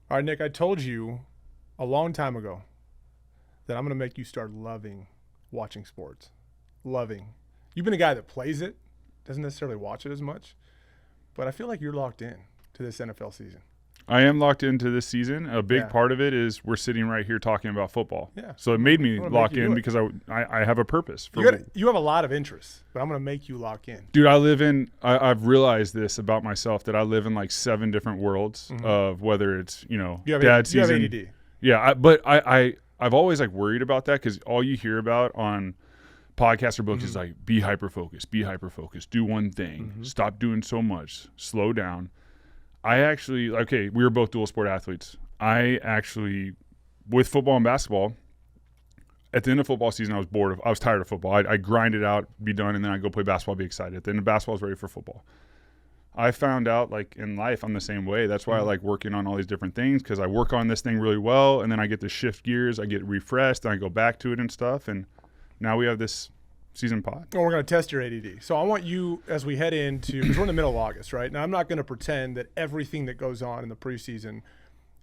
All right, Nick, I told you a long time ago that I'm going to make you start loving watching sports. Loving. You've been a guy that plays it, doesn't necessarily watch it as much, but I feel like you're locked in to this NFL season. I am locked into this season. A big Yeah. part of it is we're sitting right here talking about football. Yeah. So it made me I'm gonna lock make you in do it. because I have a purpose. You have a lot of interests, but I'm going to make you lock in. Dude, I've realized this about myself, that I live in like 7 different worlds of whether it's, You have, dad you have season. ADD. Yeah, but I've always like worried about that because all you hear about on podcasts or books is like, be hyper-focused, do one thing, stop doing so much, slow down. We were both dual sport athletes. I actually, with football and basketball, at the end of football season, I was tired of football. I grind it out, be done, and then I go play basketball, be excited. At the end of basketball, I was ready for football. I found out, like, in life, I'm the same way. That's why I like working on all these different things, because I work on this thing really well, and then I get to shift gears, I get refreshed, and I go back to it and stuff, and now we have this season pod. Well, we're going to test your ADD. So I want you, as we head into, because we're in the middle of August, right? Now, I'm not going to pretend that everything that goes on in the preseason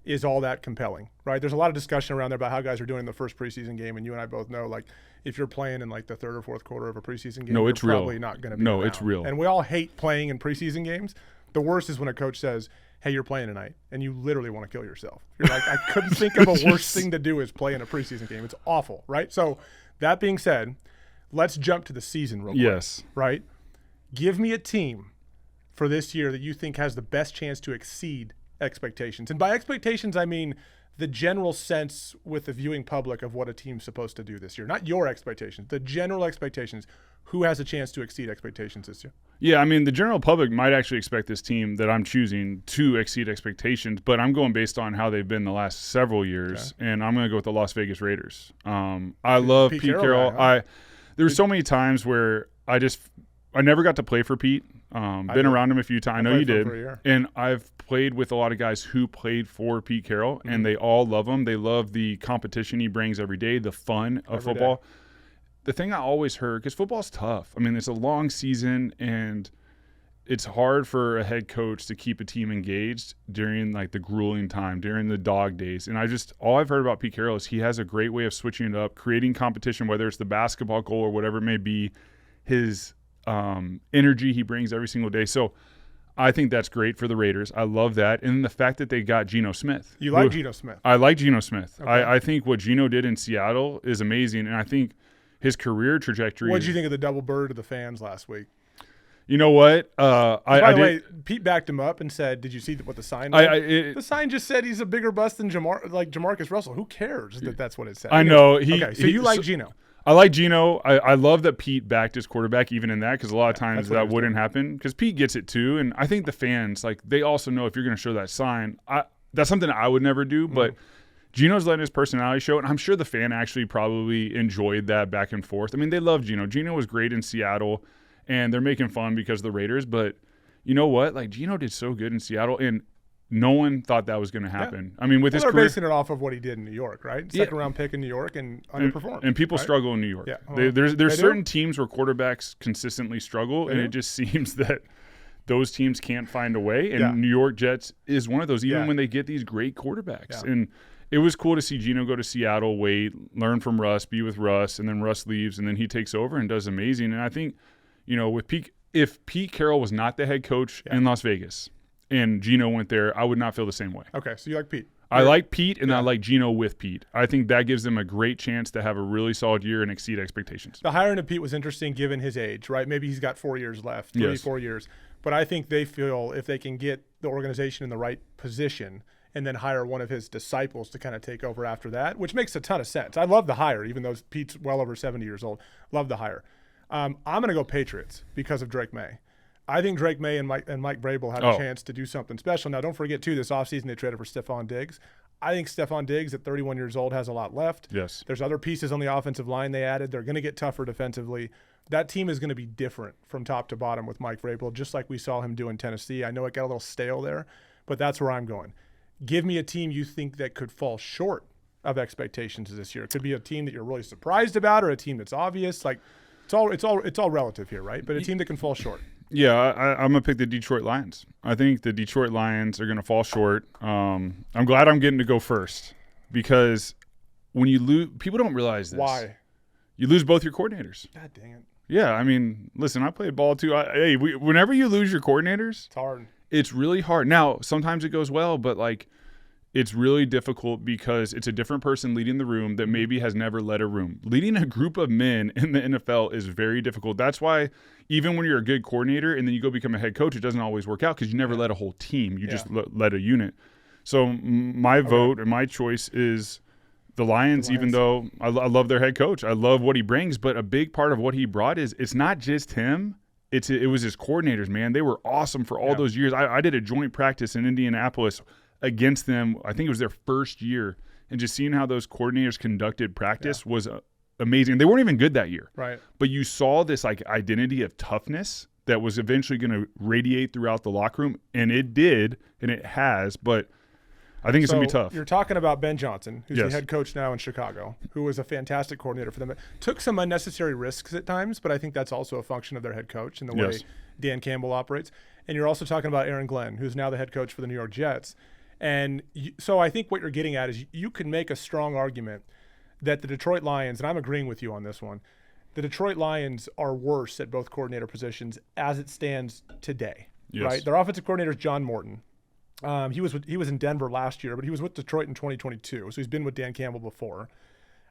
is all that compelling, right? There's a lot of discussion around there about how guys are doing in the first preseason game, and you and I both know, like, if you're playing in like the third or fourth quarter of a preseason game, it's you're real. probably not going to be No, around. it's real. And we all hate playing in preseason games. The worst is when a coach says, hey, you're playing tonight, and you literally want to kill yourself. You're like, I couldn't think of a worse thing to do is play in a preseason game. It's awful, right? So that being said, let's jump to the season real quick. Yes. Right? Give me a team for this year that you think has the best chance to exceed expectations. And by expectations, I mean the general sense with the viewing public of what a team's supposed to do this year. Not your expectations, the general expectations. Who has a chance to exceed expectations this year? Yeah, I mean, the general public might actually expect this team that I'm choosing to exceed expectations, but I'm going based on how they've been the last several years, and I'm going to go with the Las Vegas Raiders. I love Pete Carroll. Guy, huh? There were so many times where I never got to play for Pete. Been around him a few times. I know you did. For a year. And I've played with a lot of guys who played for Pete Carroll, and they all love him. They love the competition he brings every day, the fun of Every football. day. The thing I always heard, because football's tough. I mean, it's a long season, and it's hard for a head coach to keep a team engaged during like the grueling time, during the dog days. And all I've heard about Pete Carroll is he has a great way of switching it up, creating competition, whether it's the basketball goal or whatever it may be, his energy he brings every single day. So I think that's great for the Raiders. I love that. And the fact that they got Geno Smith. You like Geno Smith? I like Geno Smith. Okay. I think what Geno did in Seattle is amazing, and I think his career trajectory. What did you think of the double bird to the fans last week? You know what? By the way, Pete backed him up and said, "Did you see what the sign said?" The sign just said he's a bigger bust than Jamarcus Russell. Who cares that that's what it said? I know. So you like Geno? I like Geno. I love that Pete backed his quarterback even in that, because a lot of times that wouldn't happen, because Pete gets it too. And I think the fans, like, they also know if you're going to show that sign, that's something I would never do, but Geno's letting his personality show, and I'm sure the fan actually probably enjoyed that back and forth. I mean, they love Geno. Geno was great in Seattle, and they're making fun because of the Raiders, but you know what? Like, Geno did so good in Seattle, and no one thought that was going to happen. Yeah. I mean, with his career, they're basing it off of what he did in New York, right? Second round pick in New York and underperformed. And people right? struggle in New York. Yeah. Well, there's certain teams where quarterbacks consistently struggle, and it just seems that those teams can't find a way. And New York Jets is one of those, even when they get these great quarterbacks. Yeah. And it was cool to see Geno go to Seattle, learn from Russ, be with Russ, and then Russ leaves, and then he takes over and does amazing. And I think, with if Pete Carroll was not the head coach in Las Vegas and Geno went there, I would not feel the same way. Okay, so you like Pete. I like Pete, and I like Geno with Pete. I think that gives them a great chance to have a really solid year and exceed expectations. The hiring of Pete was interesting given his age, right? Maybe he's got 4 years left, 4 years. But I think they feel if they can get the organization in the right position and then hire one of his disciples to kind of take over after that, which makes a ton of sense. I love the hire, even though Pete's well over 70 years old. Love the hire. I'm going to go Patriots because of Drake May. I think Drake May and Mike Vrabel had a chance to do something special. Now, don't forget, too, this offseason they traded for Stephon Diggs. I think Stephon Diggs at 31 years old has a lot left. Yes. There's other pieces on the offensive line they added. They're going to get tougher defensively. That team is going to be different from top to bottom with Mike Vrabel, just like we saw him do in Tennessee. I know it got a little stale there, but that's where I'm going. Give me a team you think that could fall short of expectations this year. It could be a team that you're really surprised about or a team that's obvious. Like, it's all relative here, right? But a team that can fall short. Yeah, I'm going to pick the Detroit Lions. I think the Detroit Lions are going to fall short. I'm glad I'm getting to go first because when you lose – people don't realize this. Why? You lose both your coordinators. God dang it. Yeah, I mean, listen, I played ball too. Whenever you lose your coordinators – it's hard. It's really hard. Now, sometimes it goes well, but like it's really difficult because it's a different person leading the room that maybe has never led a room. Leading a group of men in the NFL is very difficult. That's why even when you're a good coordinator and then you go become a head coach, it doesn't always work out because you never led a whole team. You just led a unit. So my vote and my choice is the Lions, even though I love their head coach. I love what he brings, but a big part of what he brought is it's not just him. It was his coordinators, man. They were awesome for all those years. I did a joint practice in Indianapolis against them. I think it was their first year. And just seeing how those coordinators conducted practice was amazing. They weren't even good that year. Right. But you saw this like identity of toughness that was eventually going to radiate throughout the locker room. And it did, and it has. But I think it's going to be tough. You're talking about Ben Johnson, who's the head coach now in Chicago, who was a fantastic coordinator for them. It took some unnecessary risks at times, but I think that's also a function of their head coach and the way Dan Campbell operates. And you're also talking about Aaron Glenn, who's now the head coach for the New York Jets. And so I think what you're getting at is you can make a strong argument that the Detroit Lions, and I'm agreeing with you on this one, the Detroit Lions are worse at both coordinator positions as it stands today. Right? Their offensive coordinator is John Morton. He was in Denver last year, but he was with Detroit in 2022, so he's been with Dan Campbell before.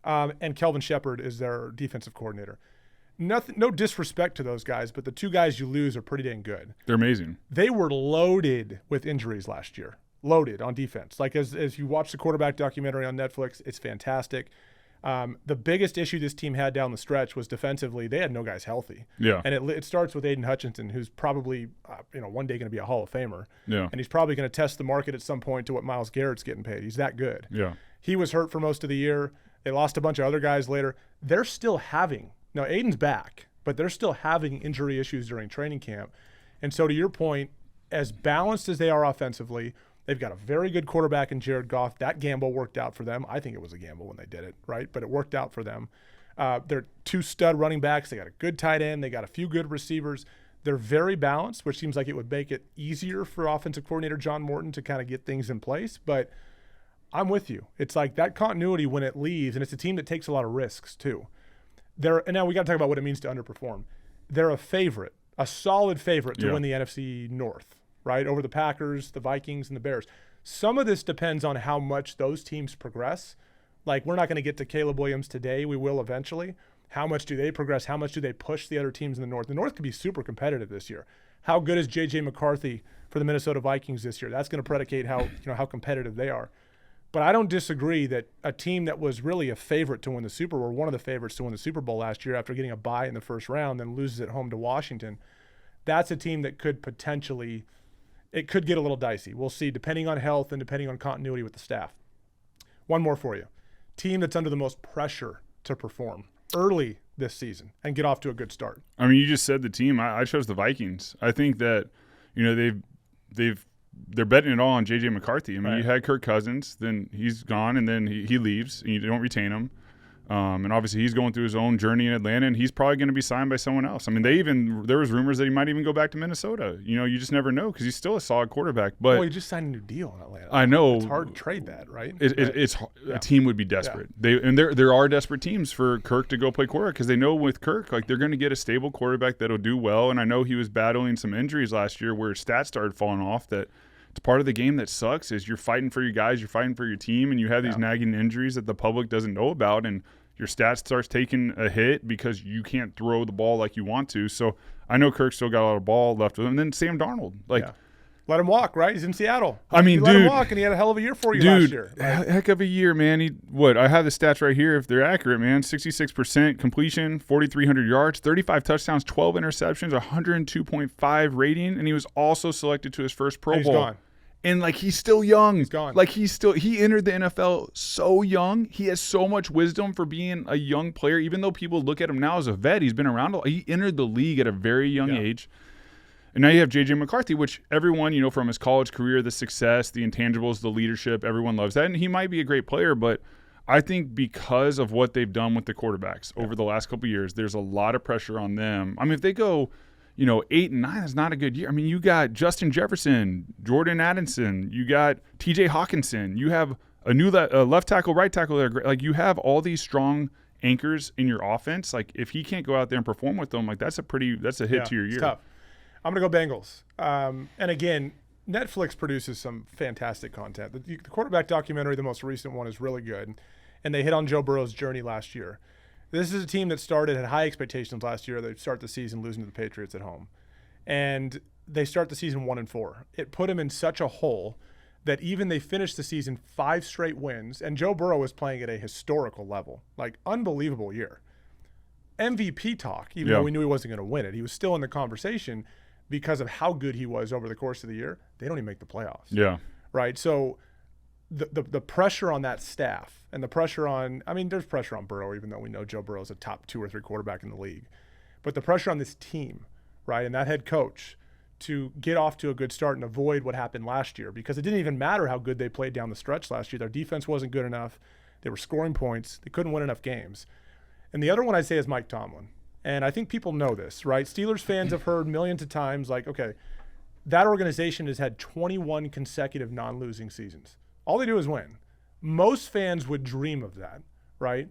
And Kelvin Shepard is their defensive coordinator. No disrespect to those guys, but the two guys you lose are pretty dang good. They're amazing. They were loaded with injuries last year, loaded on defense. Like as you watch the quarterback documentary on Netflix, it's fantastic. The biggest issue this team had down the stretch was defensively. They had no guys healthy. Yeah. And it starts with Aiden Hutchinson, who's probably one day going to be a Hall of Famer. Yeah. And he's probably going to test the market at some point to what Myles Garrett's getting paid. He's that good. Yeah. He was hurt for most of the year. They lost a bunch of other guys later. They're still having – now Aiden's back, but they're still having injury issues during training camp. And so to your point, as balanced as they are offensively – they've got a very good quarterback in Jared Goff. That gamble worked out for them. I think it was a gamble when they did it, right? But it worked out for them. They're two stud running backs. They got a good tight end. They got a few good receivers. They're very balanced, which seems like it would make it easier for offensive coordinator John Morton to kind of get things in place. But I'm with you. It's like that continuity when it leaves, and it's a team that takes a lot of risks too. And now we got to talk about what it means to underperform. They're a favorite, a solid favorite to win the NFC North. Right, over the Packers, the Vikings, and the Bears. Some of this depends on how much those teams progress. Like, we're not going to get to Caleb Williams today. We will eventually. How much do they progress? How much do they push the other teams in the North? The North could be super competitive this year. How good is J.J. McCarthy for the Minnesota Vikings this year? That's going to predicate how competitive they are. But I don't disagree that a team that was really a favorite to win the Super Bowl, one of the favorites to win the Super Bowl last year after getting a bye in the first round, then loses at home to Washington, that's a team that could potentially – it could get a little dicey. We'll see, depending on health and depending on continuity with the staff. One more for you. Team that's under the most pressure to perform early this season and get off to a good start. I mean, you just said the team. I chose the Vikings. I think that, they're betting it all on J.J. McCarthy. I mean, you had Kirk Cousins, then he's gone, and then he leaves, and you don't retain him. And obviously he's going through his own journey in Atlanta, and he's probably going to be signed by someone else. I mean, there was rumors that he might even go back to Minnesota. You just never know because he's still a solid quarterback. But he just signed a new deal in Atlanta. I know it's hard to trade that, right? A team would be desperate. There are desperate teams for Kirk to go play quarterback because they know with Kirk, like they're going to get a stable quarterback that'll do well. And I know he was battling some injuries last year where his stats started falling off. That it's part of the game that sucks is you're fighting for your guys, you're fighting for your team, and you have these nagging injuries that the public doesn't know about, and your stats starts taking a hit because you can't throw the ball like you want to. So I know Kirk still got a lot of ball left with him. And then Sam Darnold, let him walk, right? He's in Seattle. I mean, let him walk, and he had a hell of a year for you last year. Right? Heck of a year, man. I have the stats right here if they're accurate, man. 66% completion, 4,300 yards, 35 touchdowns, 12 interceptions, 102.5 rating, and he was also selected to his first Pro Bowl. He's gone. And, he's still young. He's gone. He entered the NFL so young. He has so much wisdom for being a young player. Even though people look at him now as a vet, he's been around. He entered the league at a very young age. And now you have J.J. McCarthy, which everyone, from his college career, the success, the intangibles, the leadership, everyone loves that. And he might be a great player, but I think because of what they've done with the quarterbacks over the last couple of years, there's a lot of pressure on them. I mean, if they go 8 and 9 is not a good year. I mean, you got Justin Jefferson, Jordan Addison, you got TJ Hawkinson, you have a new left tackle, right tackle that are great. Like, you have all these strong anchors in your offense. Like, if he can't go out there and perform with them, like, that's a hit to your year. It's tough. I'm going to go Bengals. And again, Netflix produces some fantastic content. The quarterback documentary, the most recent one, is really good. And they hit on Joe Burrow's journey last year. This is a team that had high expectations last year. They start the season losing to the Patriots at home. And they start the season 1-4. It put them in such a hole that even they finished the season 5 straight wins, and Joe Burrow was playing at a historical level. Like, unbelievable year. MVP talk, even though we knew he wasn't going to win it. He was still in the conversation because of how good he was over the course of the year. They don't even make the playoffs. Yeah. Right? So the pressure on that staff and the pressure on – I mean, there's pressure on Burrow, even though we know Joe Burrow's a top 2 or 3 quarterback in the league. But the pressure on this team, right, and that head coach – to get off to a good start and avoid what happened last year, because it didn't even matter how good they played down the stretch last year. Their defense wasn't good enough. They were scoring points. They couldn't win enough games. And the other one I'd say is Mike Tomlin. And I think people know this, right? Steelers fans have heard millions of times, like, okay, that organization has had 21 consecutive non-losing seasons. All they do is win. Most fans would dream of that, right?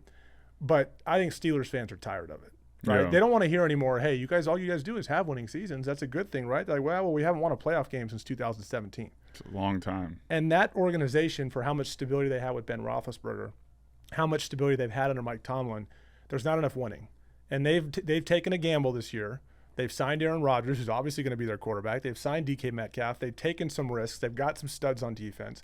But I think Steelers fans are tired of it. Right? Yeah. They don't want to hear anymore, hey, all you guys do is have winning seasons. That's a good thing, right? They're like, well, we haven't won a playoff game since 2017. It's a long time. And that organization, for how much stability they had with Ben Roethlisberger, how much stability they've had under Mike Tomlin, there's not enough winning. And they've taken a gamble this year. They've signed Aaron Rodgers, who's obviously going to be their quarterback. They've signed DK Metcalf. They've taken some risks. They've got some studs on defense.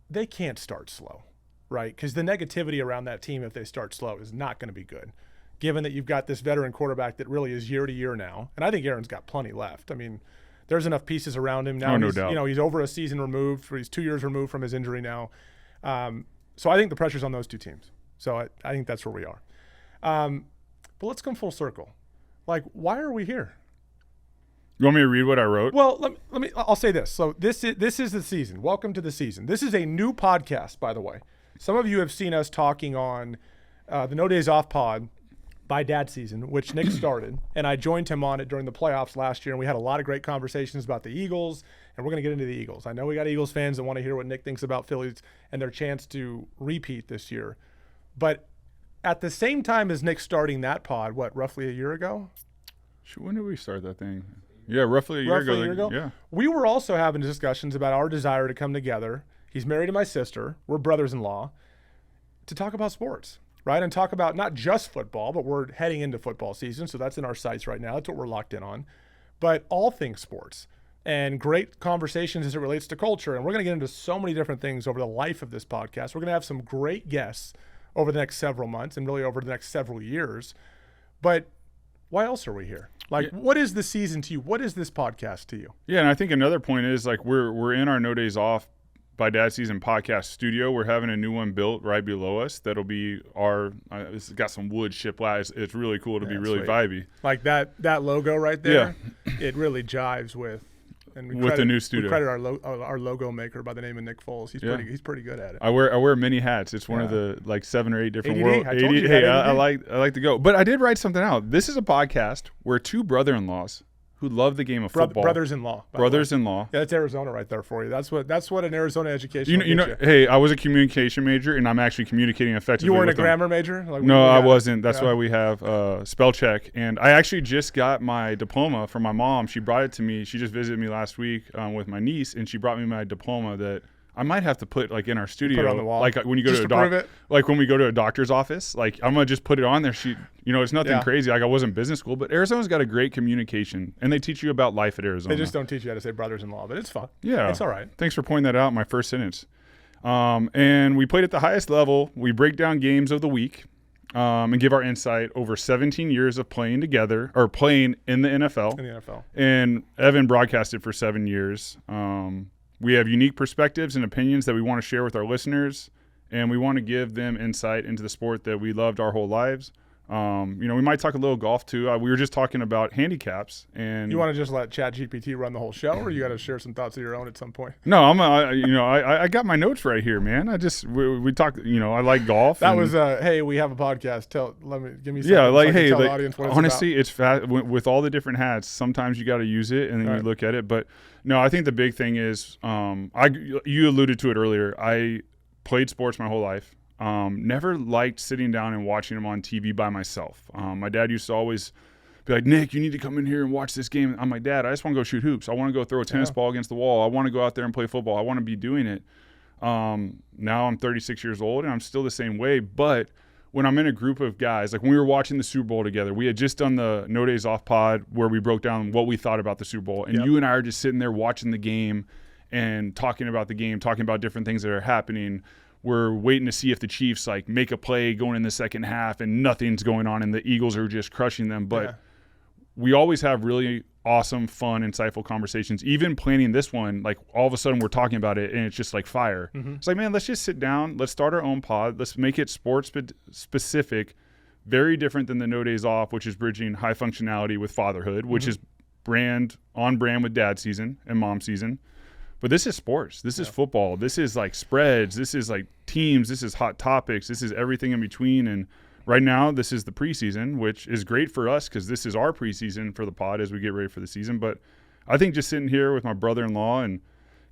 They can't start slow, right? Because the negativity around that team, if they start slow, is not going to be good, given that you've got this veteran quarterback that really is year to year now. And I think Aaron's got plenty left. I mean, there's enough pieces around him now. No doubt. He's over a season removed. He's 2 years removed from his injury now. So I think the pressure's on those two teams. So I think that's where we are. But let's come full circle. Like, why are we here? You want me to read what I wrote? Well, I'll say this. So this is the season. Welcome to the season. This is a new podcast, by the way. Some of you have seen us talking on the No Days Off pod by Dad Season, which Nick started, and I joined him on it during the playoffs last year, and we had a lot of great conversations about the Eagles, and we're going to get into the Eagles. I know we got Eagles fans that want to hear what Nick thinks about Phillies and their chance to repeat this year. But at the same time as Nick starting that pod, roughly a year ago? When did we start that thing? Yeah, roughly a year ago. Yeah. We were also having discussions about our desire to come together. He's married to my sister. We're brothers-in-law, to talk about sports. Right, and talk about not just football, but we're heading into football season, so that's in our sights right now. That's what we're locked in on. But all things sports and great conversations as it relates to culture. And we're going to get into so many different things over the life of this podcast. We're going to have some great guests over the next several months and really over the next several years. But why else are we here? Like, What is the season to you? What is this podcast to you? Yeah, and I think another point is, like, we're in our No Days Off by Dad Season podcast studio. We're having a new one built right below us. That'll be it's got some wood shiplap. It's really cool. It'll be really vibey. Like that logo right there. Yeah. It really jives with the new studio. We credit our logo maker by the name of Nick Foles. He's pretty good at it. I wear many hats. It's one of the like 7 or 8 different world. Hey, I like to go. But I did write something out. This is a podcast where 2 brother-in-laws who love the game of football. Brothers-in-law. Brothers-in-law. Yeah, that's Arizona right there for you. That's what an Arizona education. Hey, I was a communication major, and I'm actually communicating effectively. You weren't a grammar major? No, I wasn't. That's why we have spell check. And I actually just got my diploma from my mom. She brought it to me. She just visited me last week with my niece, and she brought me my diploma that I might have to put like in our studio, put it on the wall. Like when you go like when we go to a doctor's office, like I'm gonna just put it on there. It's nothing crazy. Like I wasn't business school, but Arizona's got a great communication, and they teach you about life at Arizona. They just don't teach you how to say brothers-in-law, but it's fun. Yeah, it's all right. Thanks for pointing that out in my first sentence. And we played at the highest level. We break down games of the week, and give our insight over 17 years of playing together or playing in the NFL. And Evan broadcasted for 7 years. We have unique perspectives and opinions that we want to share with our listeners, and we want to give them insight into the sport that we loved our whole lives. We might talk a little golf too. We were just talking about handicaps. And you want to just let ChatGPT run the whole show, or you got to share some thoughts of your own at some point? No, I got my notes right here, man. We talk. I like golf. That was hey, we have a podcast. Give me something. Yeah, like so hey, tell the audience what honestly, it's fast with all the different hats. Sometimes you got to use it, and then you look at it. But no, I think the big thing is, you alluded to it earlier. I played sports my whole life. Never liked sitting down and watching them on TV by myself. My dad used to always be like, Nick, you need to come in here and watch this game. I'm like, Dad, I just want to go shoot hoops. I want to go throw a tennis ball against the wall. I want to go out there and play football. I want to be doing it. Now I'm 36 years old and I'm still the same way. But when I'm in a group of guys, like when we were watching the Super Bowl together, we had just done the No Days Off pod where we broke down what we thought about the Super Bowl. And you and I are just sitting there watching the game and talking about the game, talking about different things that are happening. We're waiting to see if the Chiefs make a play going in the second half and nothing's going on and the Eagles are just crushing them. But we always have really awesome, fun, insightful conversations. Even planning this one, like all of a sudden we're talking about it and it's just like fire. Mm-hmm. It's like, man, let's just sit down. Let's start our own pod. Let's make it sports specific, very different than the No Days Off, which is bridging high functionality with fatherhood, which is on brand with dad season and mom season. But this is sports. This is football. This is like spreads. This is like teams. This is hot topics. This is everything in between. And right now, this is the preseason, which is great for us because this is our preseason for the pod as we get ready for the season. But I think just sitting here with my brother-in-law and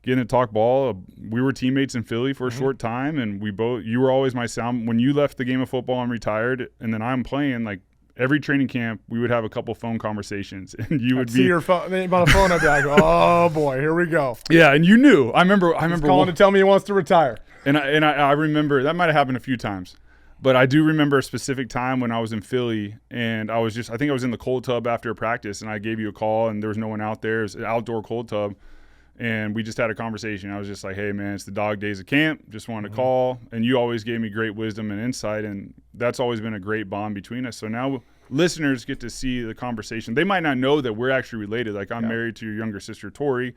getting to talk ball, we were teammates in Philly for a short time, and you were always my sound. When you left the game of football and retired, and then I'm playing, like, every training camp, we would have a couple phone conversations, and you would see your phone on the phone. I'd be like, "Oh boy, here we go." Yeah, and you knew. I remember calling to tell me he wants to retire. And I remember that might have happened a few times, but I do remember a specific time when I was in Philly, and I think I was in the cold tub after a practice, and I gave you a call, and there was no one out there. It was an outdoor cold tub, and we just had a conversation. I was just like, "Hey, man, it's the dog days of camp. Just wanted to call," and you always gave me great wisdom and insight, and that's always been a great bond between us. So now listeners get to see the conversation. They might not know that we're actually related. Like, I'm married to your younger sister, Tori.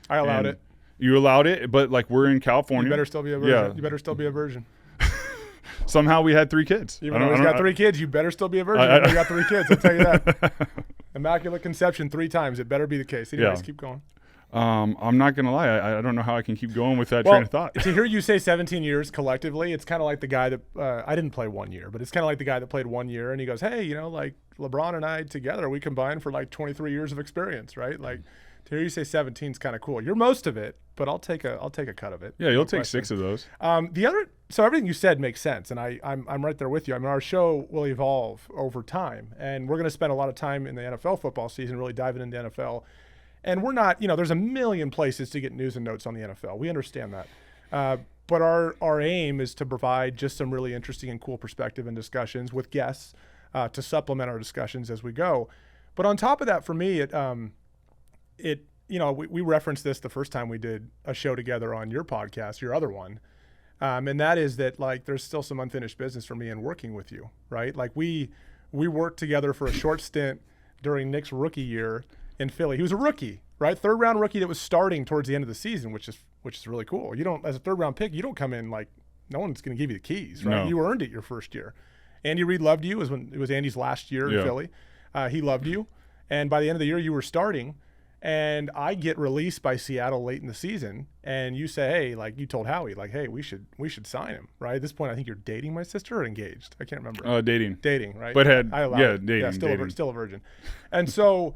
I allowed it. You allowed it, but like, we're in California. You better still be a virgin. Yeah. You better still be a virgin. Somehow we had 3 kids. Even though he's got 3 kids, you better still be a virgin. You got 3 kids, I'll tell you that. Immaculate conception 3 times. It better be the case. Anyways, keep going. I'm not going to lie. I don't know how I can keep going with that train of thought. To hear you say 17 years collectively, it's kind of like the guy that I didn't play 1 year, but it's kind of like the guy that played 1 year and he goes, hey, like LeBron and I together, we combined for like 23 years of experience, right? Like, to hear you say 17 is kind of cool. You're most of it, but I'll take a cut of it. Yeah, you'll take 6 of those. So everything you said makes sense, and I'm right there with you. I mean, our show will evolve over time, and we're going to spend a lot of time in the NFL football season really diving into NFL. And we're not, there's a million places to get news and notes on the NFL. We understand that. But our aim is to provide just some really interesting and cool perspective and discussions with guests to supplement our discussions as we go. But on top of that, for me, we referenced this the first time we did a show together on your podcast, your other one. And that is that, like, there's still some unfinished business for me in working with you, right? Like, we worked together for a short stint during Nick's rookie year in Philly. He was a rookie, right? 3rd round rookie that was starting towards the end of the season, which is really cool. You don't, as a 3rd round pick, you don't come in like no one's going to give you the keys, right? No. You earned it your first year. Andy Reid loved you. It was Andy's last year in Philly. He loved you, and by the end of the year, you were starting. And I get released by Seattle late in the season, and you say, hey, like you told Howie, like, hey, we should sign him, right? At this point, I think you're dating my sister or engaged. I can't remember. Dating, right? But dating. Yeah, dating. Still a virgin. And so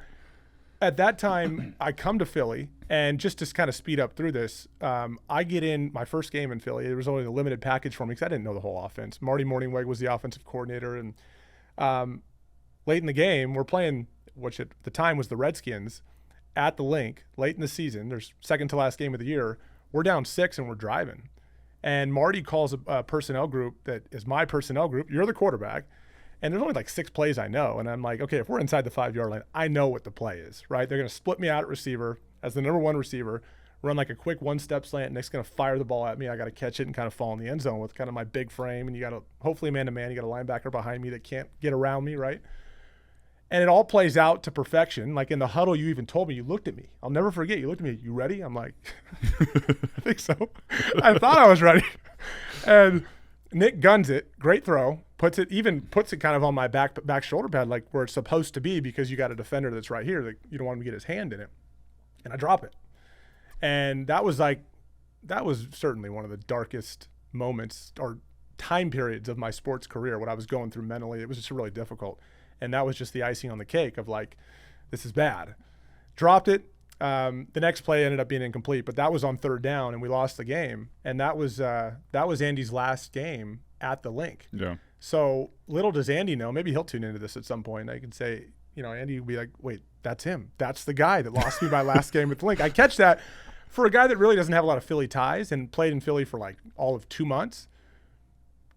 at that time, I come to Philly, and just to kind of speed up through this, I get in my first game in Philly. There was only a limited package for me because I didn't know the whole offense. Marty Morningweg was the offensive coordinator, and late in the game, we're playing, which at the time was the Redskins, at the link late in the season. There's second to last game of the year. We're down 6 and we're driving. And Marty calls a personnel group that is my personnel group. You're the quarterback. And there's only like 6 plays I know. And I'm like, okay, if we're inside the 5-yard line, I know what the play is, right? They're going to split me out at receiver as the number 1 receiver, run like a quick 1-step slant. Nick's going to fire the ball at me. I got to catch it and kind of fall in the end zone with kind of my big frame. And you got to, hopefully man-to-man, you got a linebacker behind me that can't get around me, right? And it all plays out to perfection. Like in the huddle, you even told me, you looked at me. I'll never forget. You looked at me, you ready? I'm like, I think so. I thought I was ready. And Nick guns it. Great throw. puts it kind of on my back shoulder pad, like where it's supposed to be, because you got a defender that's right here that you don't want him to get his hand in it. And I drop it. And that was certainly one of the darkest moments or time periods of my sports career, what I was going through mentally. It was just really difficult. And that was just the icing on the cake of like, this is bad. Dropped it. The next play ended up being incomplete, but that was on third down and we lost the game. And that was Andy's last game at the Link. Yeah. So little does Andy know, maybe he'll tune into this at some point. I can say, Andy will be like, wait, that's him. That's the guy that lost me my last game at the Link. I catch that for a guy that really doesn't have a lot of Philly ties and played in Philly for like all of 2 months.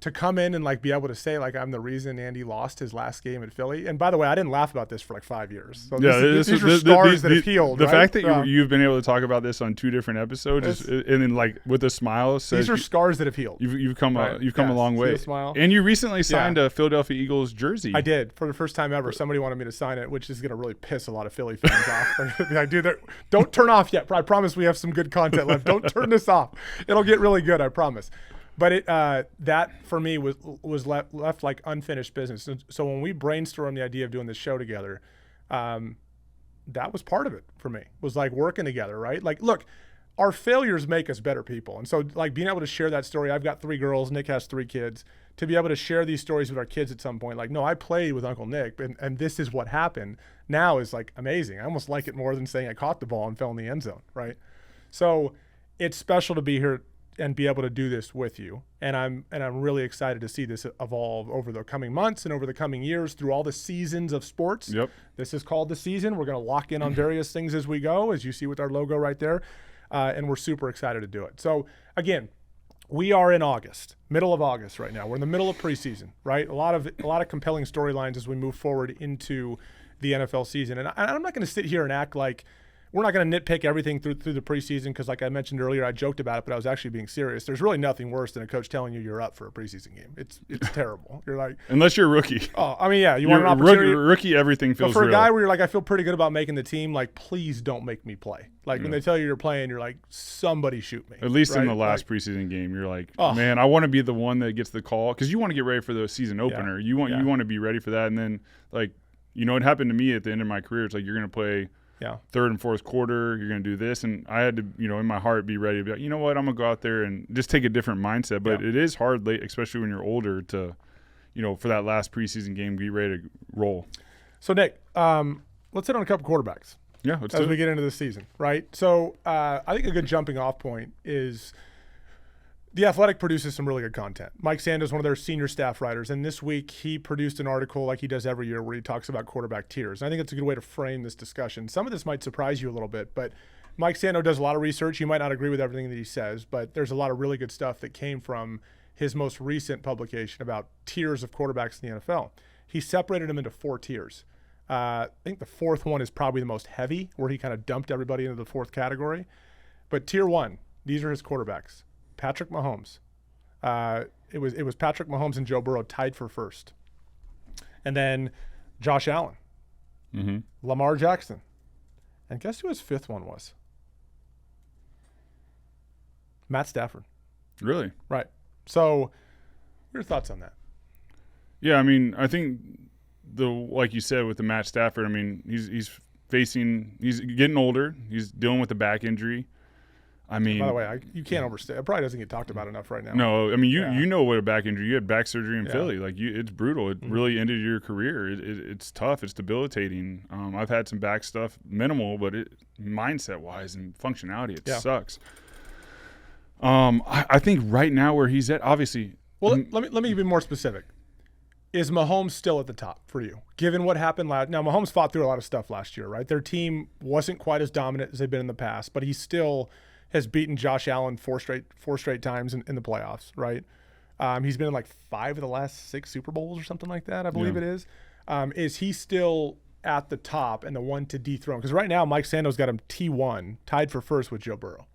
To come in and like be able to say like I'm the reason Andy lost his last game at Philly. And by the way, I didn't laugh about this for like 5 years. So these are scars that have healed. The right? fact that you've been able to talk about this on 2 different episodes and then like with a smile says these are scars that have healed. You've come a long way. Smile. And you recently signed a Philadelphia Eagles jersey. I did for the first time ever. Somebody wanted me to sign it, which is going to really piss a lot of Philly fans off. Like, dude, don't turn off yet. I promise we have some good content left. Don't turn this off. It'll get really good. I promise. But that for me was left like unfinished business. So when we brainstormed the idea of doing this show together, that was part of it for me. Was like working together, right? Like, look, our failures make us better people. And so like being able to share that story, I've got 3 girls, Nick has 3 kids, to be able to share these stories with our kids at some point. Like, no, I played with Uncle Nick and this is what happened now is like amazing. I almost like it more than saying I caught the ball and fell in the end zone, right? So it's special to be here and be able to do this with you. And I'm really excited to see this evolve over the coming months and over the coming years through all the seasons of sports. Yep. This is called the season. We're going to lock in on various things as we go, as you see with our logo right there. And we're super excited to do it. So again, we are in August, middle of August right now. We're in the middle of preseason, right? A lot of compelling storylines as we move forward into the NFL season. And I'm not going to sit here and act like we're not going to nitpick everything through the preseason because, like I mentioned earlier, I joked about it, but I was actually being serious. There's really nothing worse than a coach telling you you're up for a preseason game. It's terrible. You're like, unless you're a rookie. Oh, I mean, yeah, you want an opportunity. Rookie, everything feels but for real. a guy where you're like, I feel pretty good about making the team. Like, please don't make me play. Like when they tell you you're playing, you're like, somebody shoot me. At least right? in the last preseason game, you're like, man, I want to be the one that gets the call because you want to get ready for the season opener. You want to be ready for that, and then like, it happened to me at the end of my career. It's like you're going to play. Yeah. Third and fourth quarter, you're going to do this. And I had to, in my heart be ready to be like, you know what, I'm going to go out there and just take a different mindset. But it is hard late, especially when you're older to, for that last preseason game, be ready to roll. So, Nick, let's hit on a couple quarterbacks. Yeah, as we get into the season, right? So I think a good jumping off point is The Athletic produces some really good content. Mike Sanders, one of their senior staff writers, and this week he produced an article like he does every year where he talks about quarterback tiers. And I think it's a good way to frame this discussion. Some of this might surprise you a little bit, but Mike Sando does a lot of research. You might not agree with everything that he says, but there's a lot of really good stuff that came from his most recent publication about tiers of quarterbacks in the NFL. He separated them into 4 tiers. I think the 4th one is probably the most heavy, where he kind of dumped everybody into the 4th category. But tier 1, these are his quarterbacks. Patrick Mahomes. It was Patrick Mahomes and Joe Burrow tied for 1st. And then Josh Allen. Mm-hmm. Lamar Jackson. And guess who his 5th one was? Matt Stafford. Really? Right. So, what are your thoughts on that? Yeah, I mean, I think like you said with the Matt Stafford, I mean, he's getting older. He's dealing with a back injury. I mean, by the way, you can't overstate. It probably doesn't get talked about enough right now. No, I mean, you know what a back injury. You had back surgery in Philly. Like it's brutal. It really ended your career. It's tough. It's debilitating. I've had some back stuff, minimal, but mindset wise and functionality, it sucks. I think right now where he's at, obviously. Well, let me be more specific. Is Mahomes still at the top for you, given what happened last? Now, Mahomes fought through a lot of stuff last year, right? Their team wasn't quite as dominant as they've been in the past, but he still has beaten Josh Allen four straight times in the playoffs, right? He's been in like 5 of the last 6 Super Bowls or something like that, I believe it is. Is he still at the top and the one to dethrone? Because right now, Mike Sando's got him T1, tied for 1st with Joe Burrow.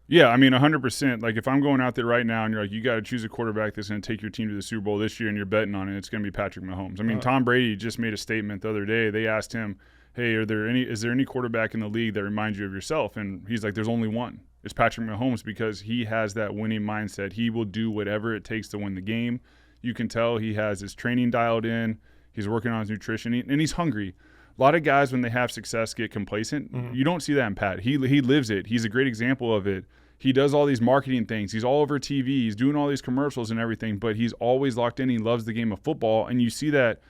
Yeah, I mean, 100%. Like, if I'm going out there right now and you're like, you got to choose a quarterback that's going to take your team to the Super Bowl this year and you're betting on it, it's going to be Patrick Mahomes. I mean, Tom Brady just made a statement the other day. They asked him, hey, is there any quarterback in the league that reminds you of yourself? And he's like, there's only one. It's Patrick Mahomes because he has that winning mindset. He will do whatever it takes to win the game. You can tell he has his training dialed in. He's working on his nutrition, and he's hungry. A lot of guys, when they have success, get complacent. Mm-hmm. You don't see that in Pat. He lives it. He's a great example of it. He does all these marketing things. He's all over TV. He's doing all these commercials and everything, but he's always locked in. He loves the game of football, and you see that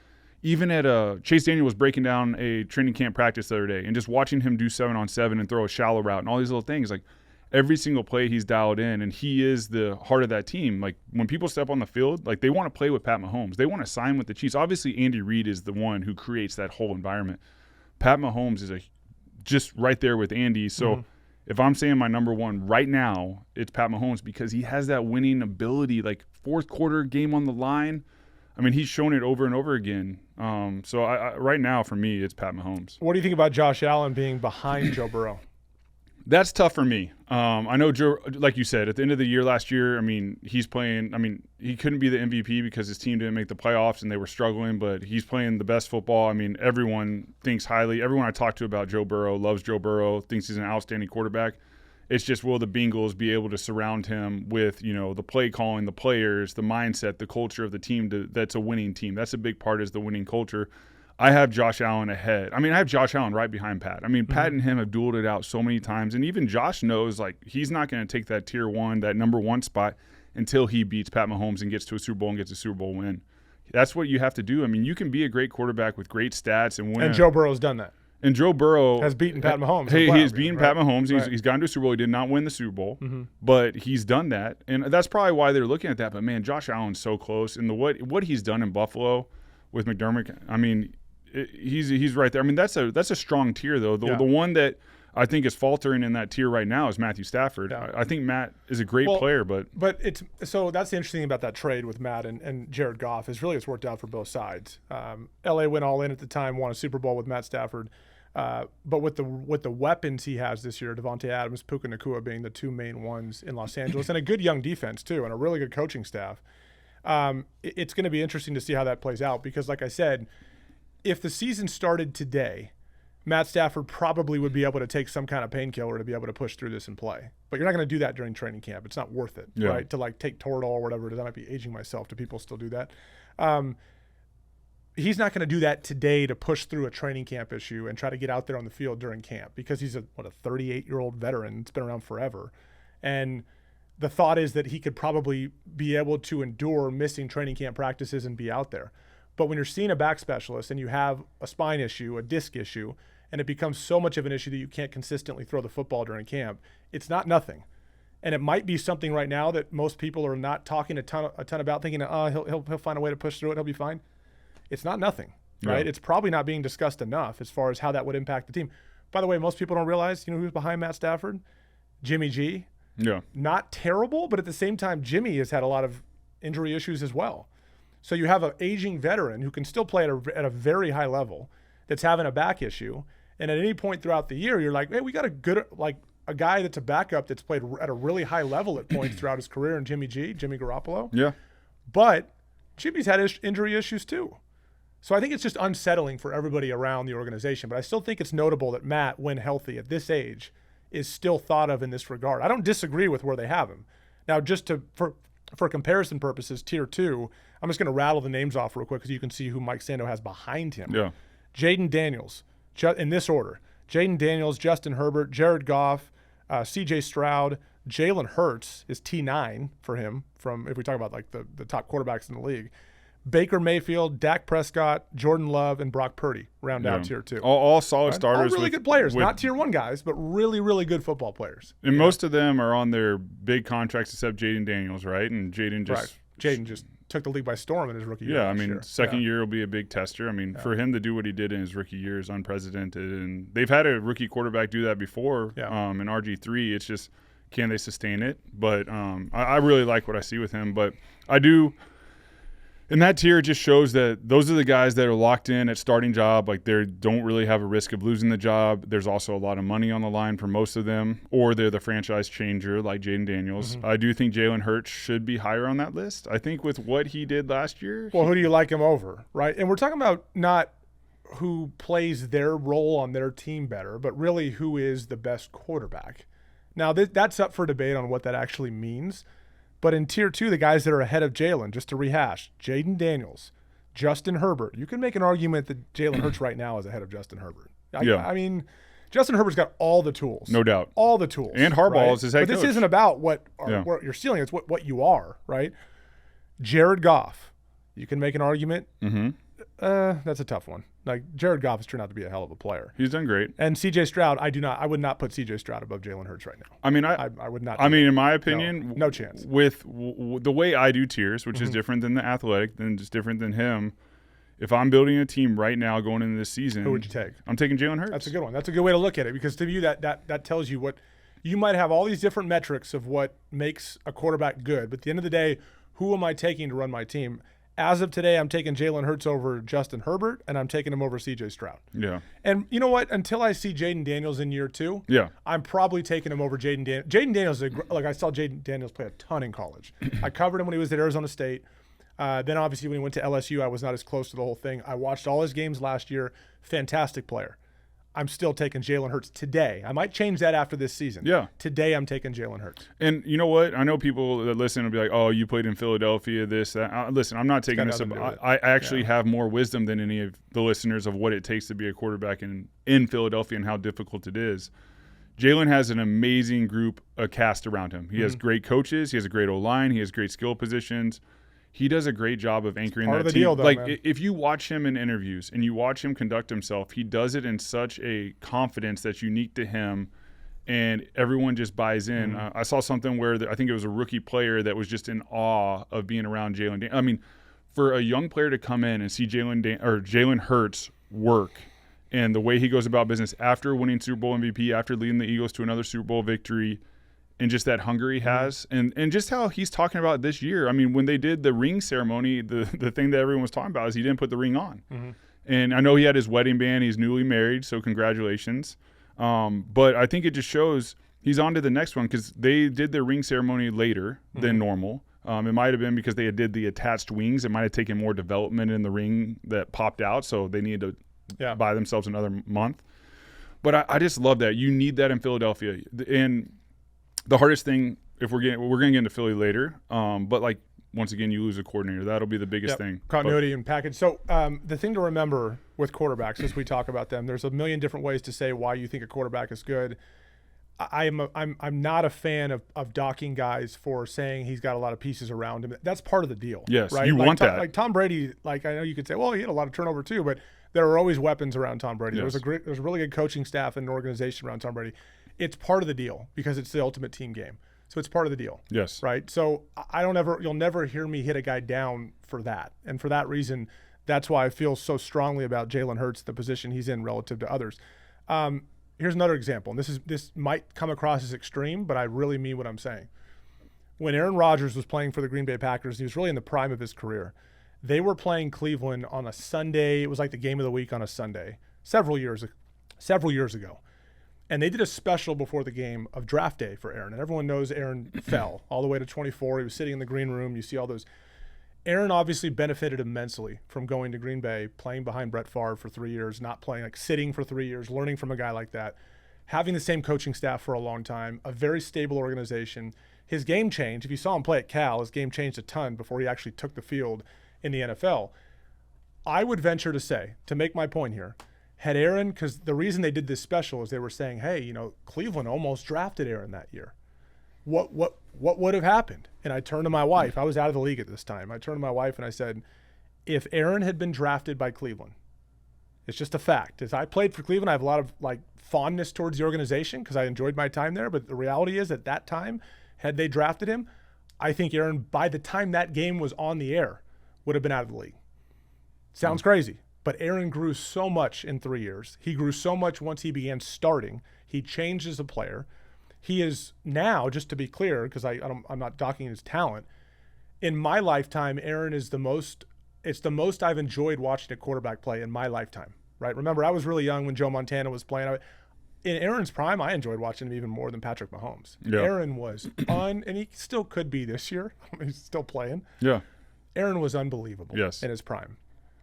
even at Chase Daniel was breaking down a training camp practice the other day, and just watching him do 7-on-7 and throw a shallow route and all these little things, like every single play he's dialed in, and he is the heart of that team. Like when people step on the field, like they want to play with Pat Mahomes. They want to sign with the Chiefs. Obviously, Andy Reid is the one who creates that whole environment. Pat Mahomes is just right there with Andy. So if I'm saying my number one right now, it's Pat Mahomes because he has that winning ability, like fourth quarter game on the line. I mean, he's shown it over and over again. So right now, for me, it's Pat Mahomes. What do you think about Josh Allen being behind Joe Burrow? That's tough for me. I know Joe, like you said, at the end of the year last year, I mean, he's playing. I mean, he couldn't be the MVP because his team didn't make the playoffs and they were struggling, but he's playing the best football. I mean, everyone thinks highly. Everyone I talk to about Joe Burrow loves Joe Burrow, thinks he's an outstanding quarterback. It's just, will the Bengals be able to surround him with, the play calling, the players, the mindset, the culture of the team that's a winning team? That's a big part, is the winning culture. I have Josh Allen ahead. I mean, I have Josh Allen right behind Pat. I mean, Pat and him have dueled it out so many times, and even Josh knows, like, he's not going to take that tier one, that number one spot until he beats Pat Mahomes and gets to a Super Bowl and gets a Super Bowl win. That's what you have to do. I mean, you can be a great quarterback with great stats and win. And Joe Burrow's done that. And Joe Burrow has beaten Pat Mahomes. He has beaten Pat Mahomes. He's gone to a Super Bowl. He did not win the Super Bowl, but he's done that, and that's probably why they're looking at that. But man, Josh Allen's so close, and what he's done in Buffalo with McDermott. I mean, he's right there. I mean, that's a strong tier though. The one that I think is faltering in that tier right now is Matthew Stafford. Yeah. I think Matt is a great player, but it's so that's the interesting thing about that trade with Matt and Jared Goff is really it's worked out for both sides. LA went all in at the time, won a Super Bowl with Matt Stafford. But with the weapons he has this year, Devontae Adams, Puka Nacua being the two main ones in Los Angeles, and a good young defense too, and a really good coaching staff, it's going to be interesting to see how that plays out because, like I said, if the season started today, Matt Stafford probably would be able to take some kind of painkiller to be able to push through this and play. But you're not going to do that during training camp. It's not worth it, right? To like take Toradol or whatever it is. I might be aging myself. Do people still do that? He's not going to do that today to push through a training camp issue and try to get out there on the field during camp because he's a 38-year-old veteran. It's been around forever. And the thought is that he could probably be able to endure missing training camp practices and be out there. But when you're seeing a back specialist and you have a spine issue, a disc issue, and it becomes so much of an issue that you can't consistently throw the football during camp, it's not nothing. And it might be something right now that most people are not talking a ton about, thinking, he'll find a way to push through it, he'll be fine. It's not nothing, right? Yeah. It's probably not being discussed enough as far as how that would impact the team. By the way, most people don't realize, who's behind Matt Stafford? Jimmy G. Yeah. Not terrible, but at the same time, Jimmy has had a lot of injury issues as well. So you have an aging veteran who can still play at a very high level that's having a back issue. And at any point throughout the year, you're like, hey, we got a guy that's a backup that's played at a really high level at points throughout his career in Jimmy Garoppolo. Yeah. But Jimmy's had injury issues too. So I think it's just unsettling for everybody around the organization. But I still think it's notable that Matt, when healthy at this age, is still thought of in this regard. I don't disagree with where they have him. Now, just for comparison purposes, tier 2, I'm just going to rattle the names off real quick because you can see who Mike Sando has behind him. Yeah. Jaden Daniels, in this order. Jaden Daniels, Justin Herbert, Jared Goff, C.J. Stroud, Jalen Hurts is T9 for him, from if we talk about like the top quarterbacks in the league. Baker Mayfield, Dak Prescott, Jordan Love, and Brock Purdy round out tier 2. All solid starters. All really good players. Not tier 1 guys, but really, really good football players. And most of them are on their big contracts except Jaden Daniels, right? And Jaden just took the league by storm in his rookie year. Yeah, I mean, second year will be a big tester. I mean, for him to do what he did in his rookie year is unprecedented. And they've had a rookie quarterback do that before in RG3. It's just, can they sustain it? But I really like what I see with him. But I do – and that tier just shows that those are the guys that are locked in at starting job. Like, they don't really have a risk of losing the job. There's also a lot of money on the line for most of them, or they're the franchise changer like Jaden Daniels. I do think Jalen Hurts should be higher on that list. I think with what he did last year. Well, who do you like him over, right? And we're talking about not who plays their role on their team better, but really who is the best quarterback. Now, that's up for debate on what that actually means. But in tier 2, the guys that are ahead of Jalen, just to rehash, Jaden Daniels, Justin Herbert. You can make an argument that Jalen Hurts right now is ahead of Justin Herbert. I mean, Justin Herbert's got all the tools. No doubt. All the tools. And Harbaugh is his head coach. But this isn't about what your ceiling is, it's what you are, right? Jared Goff. You can make an argument. Mm-hmm. That's a tough one. Like, Jared Goff has turned out to be a hell of a player. He's done great. And C.J. Stroud, I would not put C.J. Stroud above Jalen Hurts right now. I mean, I would not. In my opinion, no chance. With the way I do tiers, which is different than the Athletic, then just different than him. If I'm building a team right now going into this season, who would you take? I'm taking Jalen Hurts. That's a good one. That's a good way to look at it, because to you that tells you what you might have all these different metrics of what makes a quarterback good. But at the end of the day, who am I taking to run my team? As of today, I'm taking Jalen Hurts over Justin Herbert, and I'm taking him over C.J. Stroud. Yeah. And you know what? Until I see Jaden Daniels in year 2, I'm probably taking him over Jaden Daniels. Jaden Daniels, I saw Jaden Daniels play a ton in college. I covered him when he was at Arizona State. Then obviously when he went to LSU, I was not as close to the whole thing. I watched all his games last year. Fantastic player. I'm still taking Jalen Hurts today. I might change that after this season. Yeah. Today I'm taking Jalen Hurts. And you know what? I know people that listen will be like, oh, you played in Philadelphia, this, that. Listen, I'm not taking this. I actually have more wisdom than any of the listeners of what it takes to be a quarterback in Philadelphia and how difficult it is. Jalen has an amazing group, a cast around him. He has great coaches. He has a great O-line. He has great skill positions. He does a great job of anchoring that team. Deal, though, like, man. If you watch him in interviews and you watch him conduct himself, he does it in such a confidence that's unique to him, and everyone just buys in. I saw something where I think it was a rookie player that was just in awe of being around Jalen. I mean, for a young player to come in and see Jalen Hurts work and the way he goes about business after winning Super Bowl MVP, after leading the Eagles to another Super Bowl victory, and just that hunger he has, and just how he's talking about this year. I mean, when they did the ring ceremony, the thing that everyone was talking about is he didn't put the ring on. And I know he had his wedding band. He's newly married, so congratulations. But I think it just shows he's on to the next one, because they did their ring ceremony later than normal. It might have been because they did the attached wings. It might have taken more development in the ring that popped out, so they needed to buy themselves another month. But I just love that. You need that in Philadelphia. And the hardest thing, if we're going to get into Philly later, but like, once again, you lose a coordinator. That'll be the biggest thing. Continuity and package. So the thing to remember with quarterbacks as we talk about them, there's a million different ways to say why you think a quarterback is good. I'm not a fan of docking guys for saying he's got a lot of pieces around him. That's part of the deal. Yes, right? you want that. Like Tom Brady, like, I know you could say, well, he had a lot of turnover too, but there are always weapons around Tom Brady. Yes. There's a really good coaching staff and an organization around Tom Brady. It's part of the deal because it's the ultimate team game. So it's part of the deal. Yes. Right. So you'll never hear me hit a guy down for that. And for that reason, that's why I feel so strongly about Jalen Hurts, the position he's in relative to others. Here's another example. And this might come across as extreme, but I really mean what I'm saying. When Aaron Rodgers was playing for the Green Bay Packers, he was really in the prime of his career. They were playing Cleveland on a Sunday. It was like the game of the week on a Sunday several years ago. And they did a special before the game of draft day for Aaron. And everyone knows Aaron fell all the way to 24. He was sitting in the green room. You see all those. Aaron obviously benefited immensely from going to Green Bay, playing behind Brett Favre for 3 years, not playing, like sitting for 3 years, learning from a guy like that, having the same coaching staff for a long time, a very stable organization. His game changed. If you saw him play at Cal, his game changed a ton before he actually took the field in the NFL. I would venture to say, to make my point here, had Aaron, because the reason they did this special is they were saying, hey, Cleveland almost drafted Aaron that year. What would have happened? And I turned to my wife. I was out of the league at this time. I turned to my wife and I said, if Aaron had been drafted by Cleveland, it's just a fact. As I played for Cleveland, I have a lot of fondness towards the organization because I enjoyed my time there. But the reality is at that time, had they drafted him, I think Aaron, by the time that game was on the air, would have been out of the league. Sounds crazy. But Aaron grew so much in 3 years. He grew so much once he began starting. He changed as a player. He is now, just to be clear, because I'm not docking his talent, in my lifetime, Aaron is it's the most I've enjoyed watching a quarterback play in my lifetime, right? Remember, I was really young when Joe Montana was playing. In Aaron's prime, I enjoyed watching him even more than Patrick Mahomes. Yeah. Aaron was and he still could be this year. He's still playing. Yeah. Aaron was unbelievable in his prime.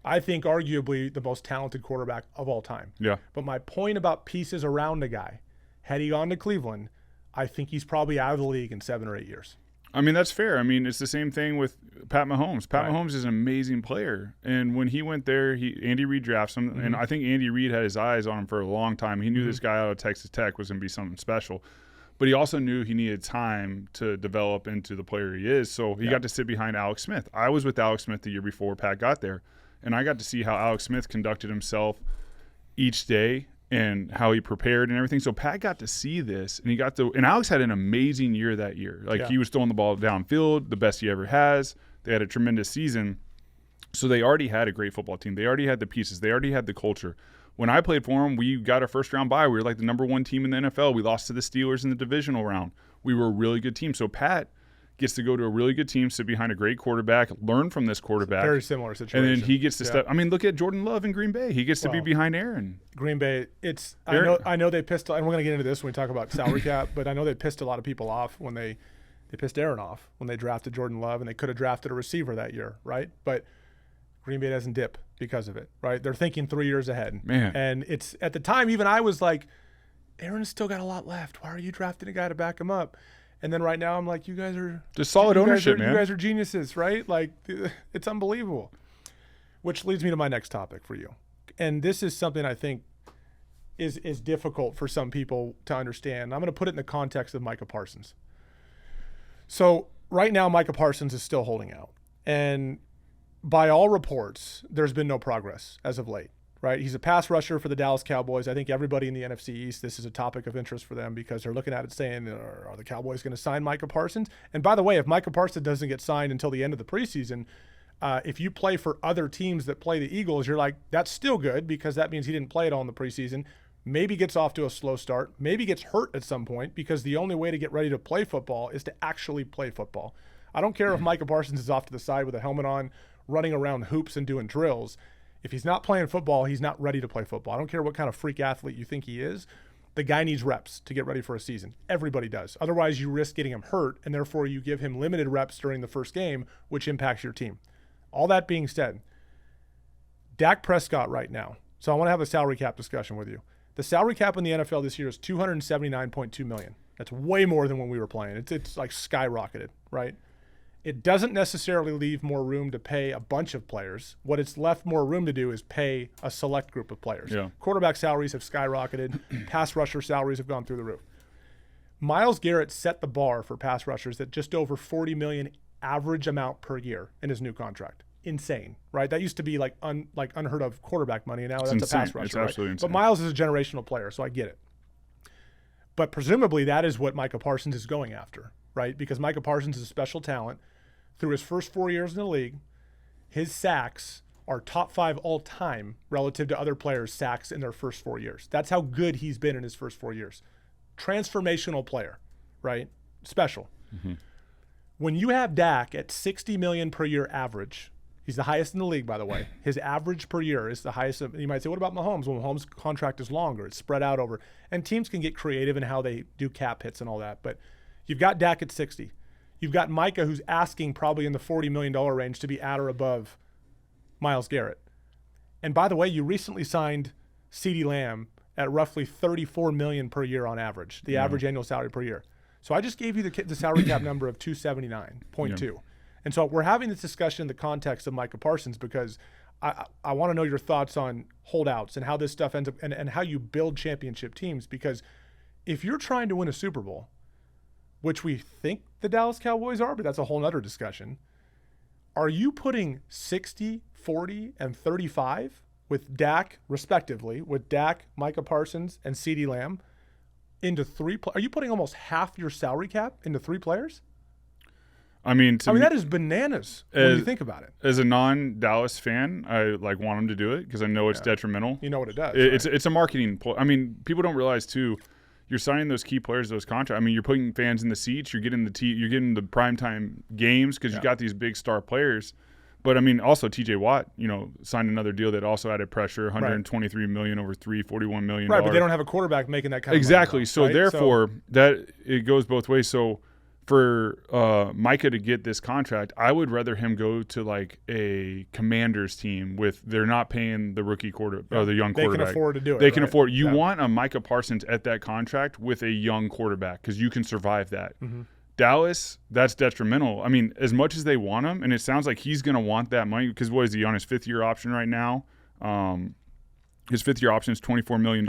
I think arguably the most talented quarterback of all time. Yeah. But my point about pieces around a guy, had he gone to Cleveland, I think he's probably out of the league in 7 or 8 years. I mean, that's fair. I mean, it's the same thing with Pat Mahomes. Pat Mahomes is an amazing player. And when he went there, Andy Reid drafts him. And I think Andy Reid had his eyes on him for a long time. He knew this guy out of Texas Tech was going to be something special. But he also knew he needed time to develop into the player he is. So he got to sit behind Alex Smith. I was with Alex Smith the year before Pat got there. And I got to see how Alex Smith conducted himself each day and how he prepared and everything. So Pat got to see this, and and Alex had an amazing year that year. He was throwing the ball downfield, the best he ever has. They had a tremendous season. So they already had a great football team. They already had the pieces. They already had the culture. When I played for them, we got a first-round bye. We were like the number 1 team in the NFL. We lost to the Steelers in the divisional round. We were a really good team. So Pat gets to go to a really good team, sit behind a great quarterback, learn from this quarterback. Very similar situation. And then he gets to step. I mean, look at Jordan Love in Green Bay. He gets to be behind Aaron. Green Bay, I know they pissed, and we're going to get into this when we talk about salary cap, but I know they pissed a lot of people off when they pissed Aaron off when they drafted Jordan Love, and they could have drafted a receiver that year, right? But Green Bay doesn't dip because of it, right? They're thinking 3 years ahead. Man. And it's at the time, even I was like, Aaron's still got a lot left. Why are you drafting a guy to back him up? And then right now I'm like, you guys are just solid ownership, man. You guys are geniuses, right? Like, it's unbelievable. Which leads me to my next topic for you. And this is something I think is difficult for some people to understand. I'm going to put it in the context of Micah Parsons. So right now Micah Parsons is still holding out. And by all reports, there's been no progress as of late. Right, he's a pass rusher for the Dallas Cowboys. I think everybody in the NFC East, this is a topic of interest for them because they're looking at it saying, are the Cowboys going to sign Micah Parsons? And by the way, if Micah Parsons doesn't get signed until the end of the preseason, if you play for other teams that play the Eagles, you're like, that's still good because that means he didn't play at all in the preseason. Maybe gets off to a slow start, maybe gets hurt at some point because the only way to get ready to play football is to actually play football. I don't care if Micah Parsons is off to the side with a helmet on, running around hoops and doing drills. If he's not playing football, he's not ready to play football. I don't care what kind of freak athlete you think he is. The guy needs reps to get ready for a season. Everybody does. Otherwise, you risk getting him hurt, and therefore you give him limited reps during the first game, which impacts your team. All that being said, Dak Prescott right now. So I want to have a salary cap discussion with you. The salary cap in the NFL this year is $279.2 million. That's way more than when we were playing. It's like skyrocketed, right? It doesn't necessarily leave more room to pay a bunch of players. What it's left more room to do is pay a select group of players. Yeah. Quarterback salaries have skyrocketed. Pass rusher salaries have gone through the roof. Myles Garrett set the bar for pass rushers at just over $40 million average amount per year in his new contract. Insane, right? That used to be like unheard of quarterback money, and now that's insane. A pass rusher. It's absolutely right? insane. But Myles is a generational player, so I get it. But presumably that is what Micah Parsons is going after, right? Because Micah Parsons is a special talent. Through his first 4 years in the league, his sacks are top 5 all time relative to other players' sacks in their first 4 years. That's how good he's been in his first 4 years. Transformational player, right? Special. Mm-hmm. When you have Dak at $60 million per year average, he's the highest in the league, by the way. His average per year is the highest. You might say, what about Mahomes? Well, Mahomes' contract is longer. It's spread out over. And teams can get creative in how they do cap hits and all that. But you've got Dak at 60. You've got Micah, who's asking probably in the $40 million range to be at or above Myles Garrett. And by the way, you recently signed CeeDee Lamb at roughly $34 million per year on average, the average annual salary per year. So I just gave you the salary cap number of 279.2. Yeah. And so we're having this discussion in the context of Micah Parsons because I want to know your thoughts on holdouts and how this stuff ends up and how you build championship teams. Because if you're trying to win a Super Bowl, which we think the Dallas Cowboys are, but that's a whole nother discussion. Are you putting 60, 40, and 35 with Dak, respectively, with Dak, Micah Parsons, and CeeDee Lamb into three? Are you putting almost half your salary cap into 3 players? I mean, that is bananas when you think about it. As a non-Dallas fan, I want them to do it because I know it's detrimental. You know what it does. It's a marketing I mean, people don't realize too. You're signing those key players, those contracts. I mean, you're putting fans in the seats. You're getting you're getting the primetime games because you got these big star players. But I mean, also T.J. Watt, signed another deal that also added pressure, $123 million over $41 million. Right, but they don't have a quarterback making that kind of exactly. money. So right? Therefore, that it goes both ways. So for Micah to get this contract, I would rather him go to like a Commanders team with they're not paying the rookie or the young quarterback. They can afford to do it. They can afford. You want a Micah Parsons at that contract with a young quarterback because you can survive that. Mm-hmm. Dallas, that's detrimental. I mean, as much as they want him, and it sounds like he's going to want that money because what is he on his 5th-year option right now? His 5th-year option is $24 million.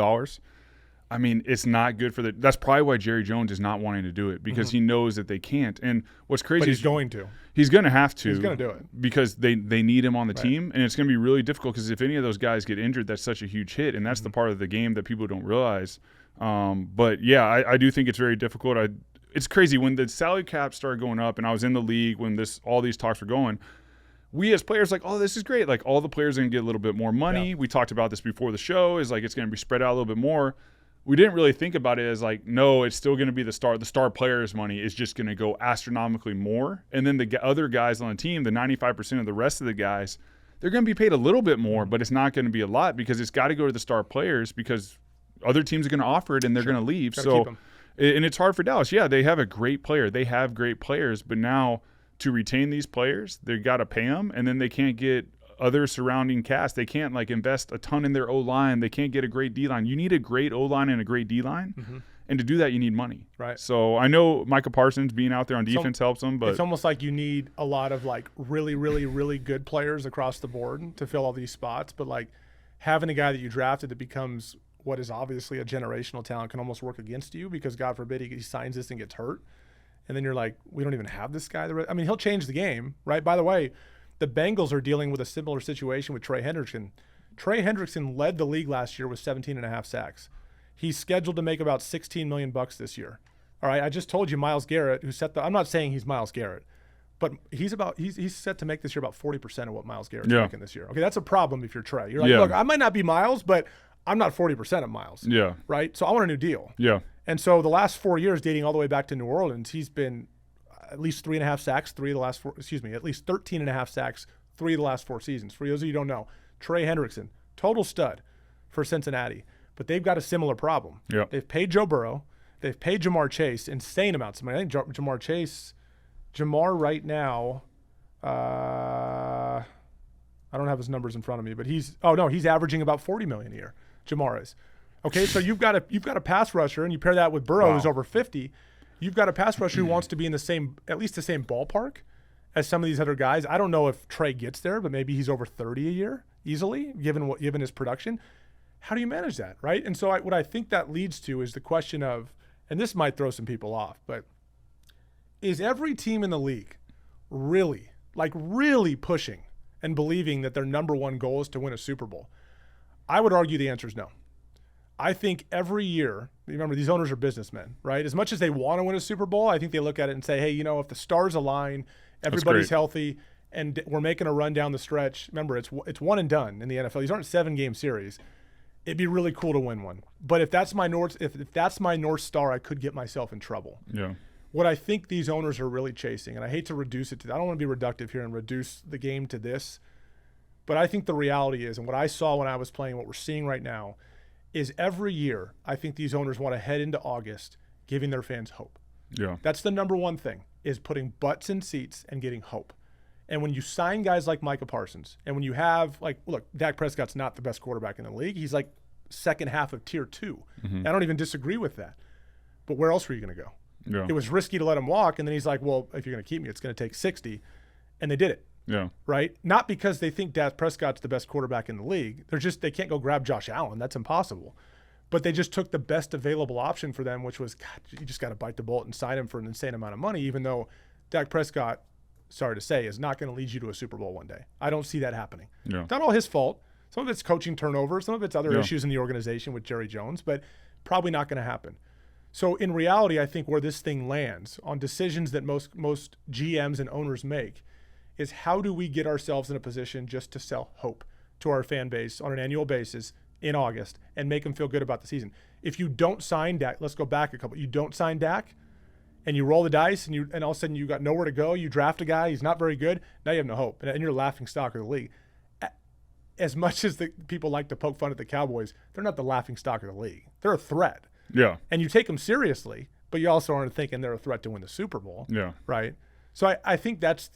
I mean, it's not good for that's probably why Jerry Jones is not wanting to do it because he knows that they can't. And what's crazy but is he's going to. He's going to have to. He's going to do it. Because they need him on the team, and it's going to be really difficult because if any of those guys get injured, that's such a huge hit, and that's the part of the game that people don't realize. But, yeah, I do think it's very difficult. It's crazy. When the salary cap started going up and I was in the league when all these talks were going, we as players like, oh, this is great. Like all the players are going to get a little bit more money. Yeah. We talked about this before the show is like it's going to be spread out a little bit more. We didn't really think about it as like, no, it's still going to be the star players' money is just going to go astronomically more. And then the other guys on the team, the 95% of the rest of the guys, they're going to be paid a little bit more, but it's not going to be a lot because it's got to go to the star players because other teams are going to offer it and they're going to leave. So, and it's hard for Dallas. Yeah, they have a great player. They have great players, but now to retain these players, they got to pay them, and then they can't get other surrounding cast. They can't like invest a ton in their O-line. They can't get a great D-line. You need a great O-line and a great D-line, and to do that, you need money. Right. So I know Micah Parsons being out there on defense helps them, but it's almost like you need a lot of like really, really, really good players across the board to fill all these spots. But like having a guy that you drafted that becomes what is obviously a generational talent can almost work against you because God forbid he signs this and gets hurt. And then you're like, we don't even have this guy. I mean, he'll change the game, right? By the way, the Bengals are dealing with a similar situation with Trey Hendrickson. Trey Hendrickson led the league last year with 17.5 sacks. He's scheduled to make about $16 million this year. All right, I just told you Myles Garrett, who set I'm not saying he's Myles Garrett, but he's set to make this year about 40% of what Myles Garrett's making this year. Okay, that's a problem if you're Trey. You're like, look, I might not be Myles, but I'm not 40% of Myles. Yeah. Right? So I want a new deal. Yeah. And so the last 4 years, dating all the way back to New Orleans, he's been at least 3.5 sacks, at least 13.5 sacks, 3 of the last 4 seasons. For those of you who don't know, Trey Hendrickson, total stud for Cincinnati. But they've got a similar problem. Yep. They've paid Joe Burrow. They've paid Jamar Chase insane amounts of money. I think Jamar right now, I don't have his numbers in front of me, but he's averaging about $40 million a year. Jamar is. Okay, so you've got a pass rusher, and you pair that with Burrow, who's over 50. You've got a pass rusher who wants to be in at least the same ballpark as some of these other guys. I don't know if Trey gets there, but maybe he's over 30 a year easily, given his production. How do you manage that, right? And so what I think that leads to is the question of, and this might throw some people off, but is every team in the league really pushing and believing that their number one goal is to win a Super Bowl? I would argue the answer is no. I think every year, remember these owners are businessmen, right? As much as they want to win a Super Bowl, I think they look at it and say, hey, if the stars align, everybody's healthy, and we're making a run down the stretch. Remember, it's one and done in the NFL. These aren't 7-game series. It'd be really cool to win one. But if that's my North Star, I could get myself in trouble. Yeah. What I think these owners are really chasing, and I hate to reduce it to, I don't want to be reductive here and reduce the game to this, but I think the reality is, and what I saw when I was playing, what we're seeing right now, is every year I think these owners want to head into August giving their fans hope. Yeah. That's the number one thing, is putting butts in seats and getting hope. And when you sign guys like Micah Parsons, and when you have, look, Dak Prescott's not the best quarterback in the league. He's like second half of tier 2. Mm-hmm. I don't even disagree with that. But where else were you going to go? Yeah. It was risky to let him walk, and then he's like, well, if you're going to keep me, it's going to take 60. And they did it. Yeah. Right? Not because they think Dak Prescott's the best quarterback in the league. They can't go grab Josh Allen. That's impossible. But they just took the best available option for them, which was, God, you just got to bite the bullet and sign him for an insane amount of money, even though Dak Prescott, sorry to say, is not going to lead you to a Super Bowl one day. I don't see that happening. Yeah. It's not all his fault. Some of it's coaching turnover. Some of it's other issues in the organization with Jerry Jones, but probably not going to happen. So in reality, I think where this thing lands on decisions that most GMs and owners make is how do we get ourselves in a position just to sell hope to our fan base on an annual basis in August and make them feel good about the season. If you don't sign Dak, let's go back a couple. You don't sign Dak and you roll the dice and all of a sudden you got nowhere to go. You draft a guy, he's not very good. Now you have no hope. And you're a laughing stock of the league. As much as the people like to poke fun at the Cowboys, they're not the laughing stock of the league. They're a threat. Yeah. And you take them seriously, but you also aren't thinking they're a threat to win the Super Bowl. Yeah. Right? So I think that's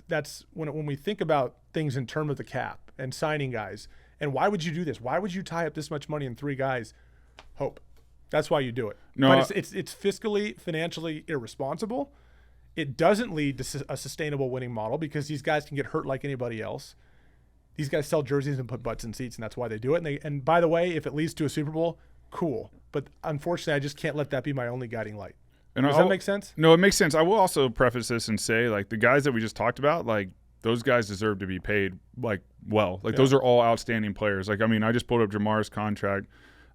when we think about things in terms of the cap and signing guys, and why would you do this? Why would you tie up this much money in 3 guys? Hope. That's why you do it. No, but it's fiscally, financially irresponsible, It doesn't lead to a sustainable winning model because these guys can get hurt like anybody else. These guys sell jerseys and put butts in seats, and that's why they do it. And by the way, if it leads to a Super Bowl, cool. But unfortunately, I just can't let that be my only guiding light. And Does that make sense? No, it makes sense. I will also preface this and say, like, the guys that we just talked about, like, those guys deserve to be paid, like, well. Like, those are all outstanding players. Like, I mean, I just pulled up Jamar's contract.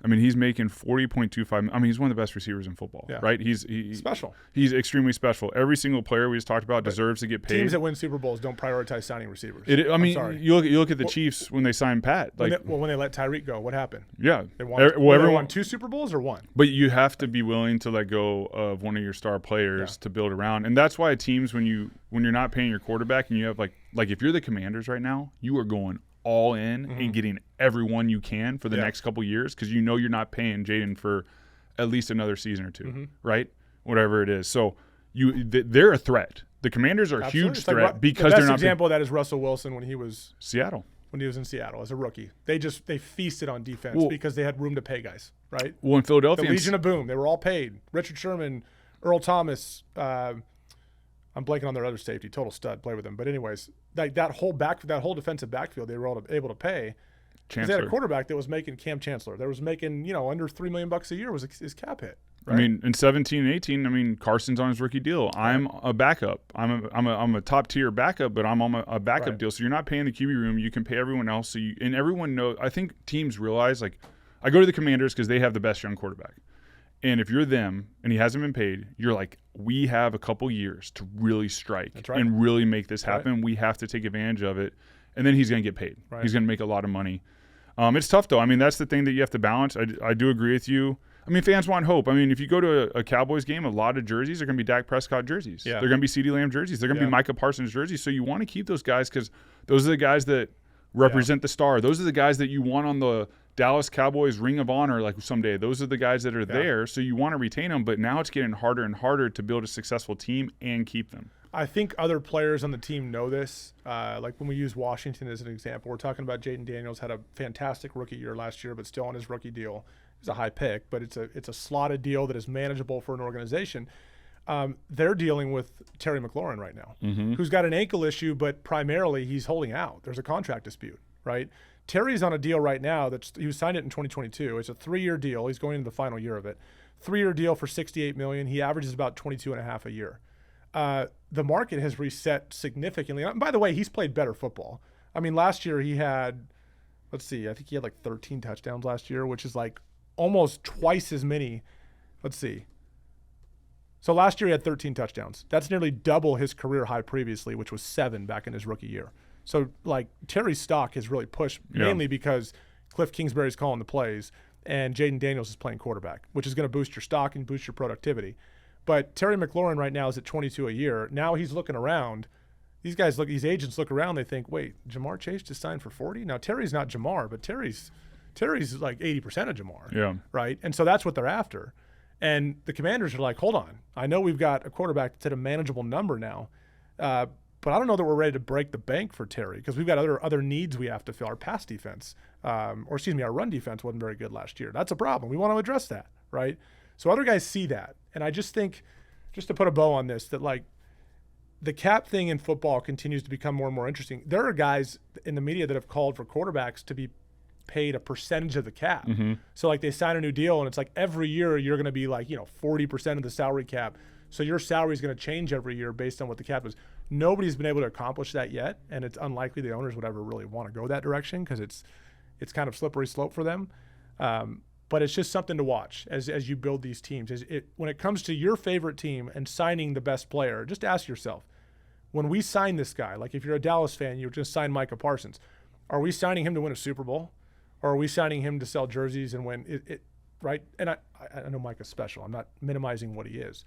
I mean, he's making $40.25. I mean, he's one of the best receivers in football, right? He's special. He's extremely special. Every single player we just talked about deserves to get paid. Teams that win Super Bowls don't prioritize signing receivers. You look at the Chiefs when they signed Pat. Like, when they let Tyreek go, what happened? Yeah, they won 2 Super Bowls or 1. But you have to be willing to let go of one of your star players to build around, and that's why teams when you're not paying your quarterback and you have like if you're the Commanders right now, you are going all in and getting everyone you can for the next couple years because you know you're not paying Jaden for at least another season or 2, right? Whatever it is. So they're a threat. The Commanders are a huge threat because they're not. The best example of that is Russell Wilson when he was Seattle. When he was in Seattle as a rookie, they feasted on defense because they had room to pay guys, right? Well, in Philadelphia, the Legion of Boom, they were all paid. Richard Sherman, Earl Thomas. I'm blanking on their other safety, total stud, play with them. But anyways, like that whole defensive backfield, they were able to pay. Because they had a quarterback that was making Cam Chancellor. That was making under $3 million a year was his cap hit. Right? I mean, in 17 and 18, I mean, Carson's on his rookie deal. I'm a backup. I'm a top tier backup, but I'm on a backup deal. So you're not paying the QB room. You can pay everyone else. And everyone knows. I think teams realize, like, I go to the Commanders because they have the best young quarterback. And if you're them and he hasn't been paid, you're like, we have a couple years to really strike and really make this happen. Right. We have to take advantage of it. And then he's going to get paid. Right. He's going to make a lot of money. It's tough, though. I mean, that's the thing that you have to balance. I do agree with you. I mean, fans want hope. I mean, if you go to a Cowboys game, a lot of jerseys are going to be Dak Prescott jerseys. Yeah. They're going to be CeeDee Lamb jerseys. They're going to be Micah Parsons jerseys. So you want to keep those guys because those are the guys that represent the star. Those are the guys that you want on the Dallas Cowboys Ring of Honor like someday. Those are the guys that are there. So you want to retain them. But now it's getting harder and harder to build a successful team and keep them. I think other players on the team know this. Like when we use Washington as an example, we're talking about Jaden Daniels had a fantastic rookie year last year, but still on his rookie deal. It's a high pick, but it's a slotted deal that is manageable for an organization. They're dealing with Terry McLaurin right now, who's got an ankle issue, but primarily he's holding out. There's a contract dispute, right? Terry's on a deal right now he was signed it in 2022. It's a 3-year deal. He's going into the final year of it. 3-year deal for $68 million. He averages about 22.5 a year. The market has reset significantly. And by the way, he's played better football. I mean, last year he had, I think he had like 13 touchdowns last year, which is like almost twice as many. So last year he had 13 touchdowns. That's nearly double his career high previously, which was 7 back in his rookie year. So like Terry's stock has really pushed mainly because Cliff Kingsbury's calling the plays and Jaden Daniels is playing quarterback, which is going to boost your stock and boost your productivity. But Terry McLaurin right now is at 22 a year. Now he's looking around. These agents look around. They think, wait, Jamar Chase just signed for 40? Now Terry's not Jamar, but Terry's like 80% of Jamar, right? And so that's what they're after. And the Commanders are like, hold on. I know we've got a quarterback that's at a manageable number now, but I don't know that we're ready to break the bank for Terry because we've got other needs we have to fill. Our pass defense, our run defense wasn't very good last year. That's a problem. We want to address that, right? So other guys see that. And I just think, just to put a bow on this, that like the cap thing in football continues to become more and more interesting. There are guys in the media that have called for quarterbacks to be paid a percentage of the cap. So like they sign a new deal and it's like every year you're going to be like, 40% of the salary cap. So your salary is going to change every year based on what the cap is. Nobody's been able to accomplish that yet. And it's unlikely the owners would ever really want to go that direction because it's kind of slippery slope for them. But it's just something to watch as you build these teams. When it comes to your favorite team and signing the best player, just ask yourself, when we sign this guy, like if you're a Dallas fan, you're just sign Micah Parsons, are we signing him to win a Super Bowl? Or are we signing him to sell jerseys and win it right? And I know Micah's special. I'm not minimizing what he is.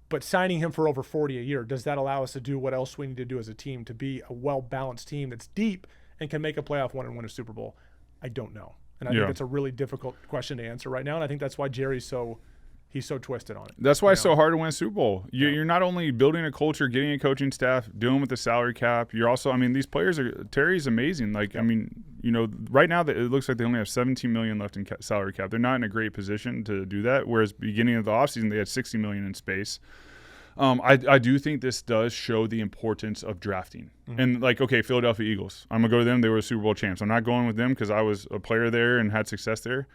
But signing him for over 40 a year, does that allow us to do what else we need to do as a team to be a well-balanced team that's deep and can make a playoff run and win a Super Bowl? I don't know. And I think it's a really difficult question to answer right now. And I think that's why Jerry's so twisted on it. That's why it's so hard to win a Super Bowl. You're not only building a culture, getting a coaching staff, dealing with the salary cap. You're also, these players Terry's amazing. Like, right now it looks like they only have $17 million left in salary cap. They're not in a great position to do that. Whereas beginning of the offseason, they had $60 million in space. I do think this does show the importance of drafting. And like, okay, Philadelphia Eagles, I'm going to go to them. They were Super Bowl champs. I'm not going with them because I was a player there and had success there.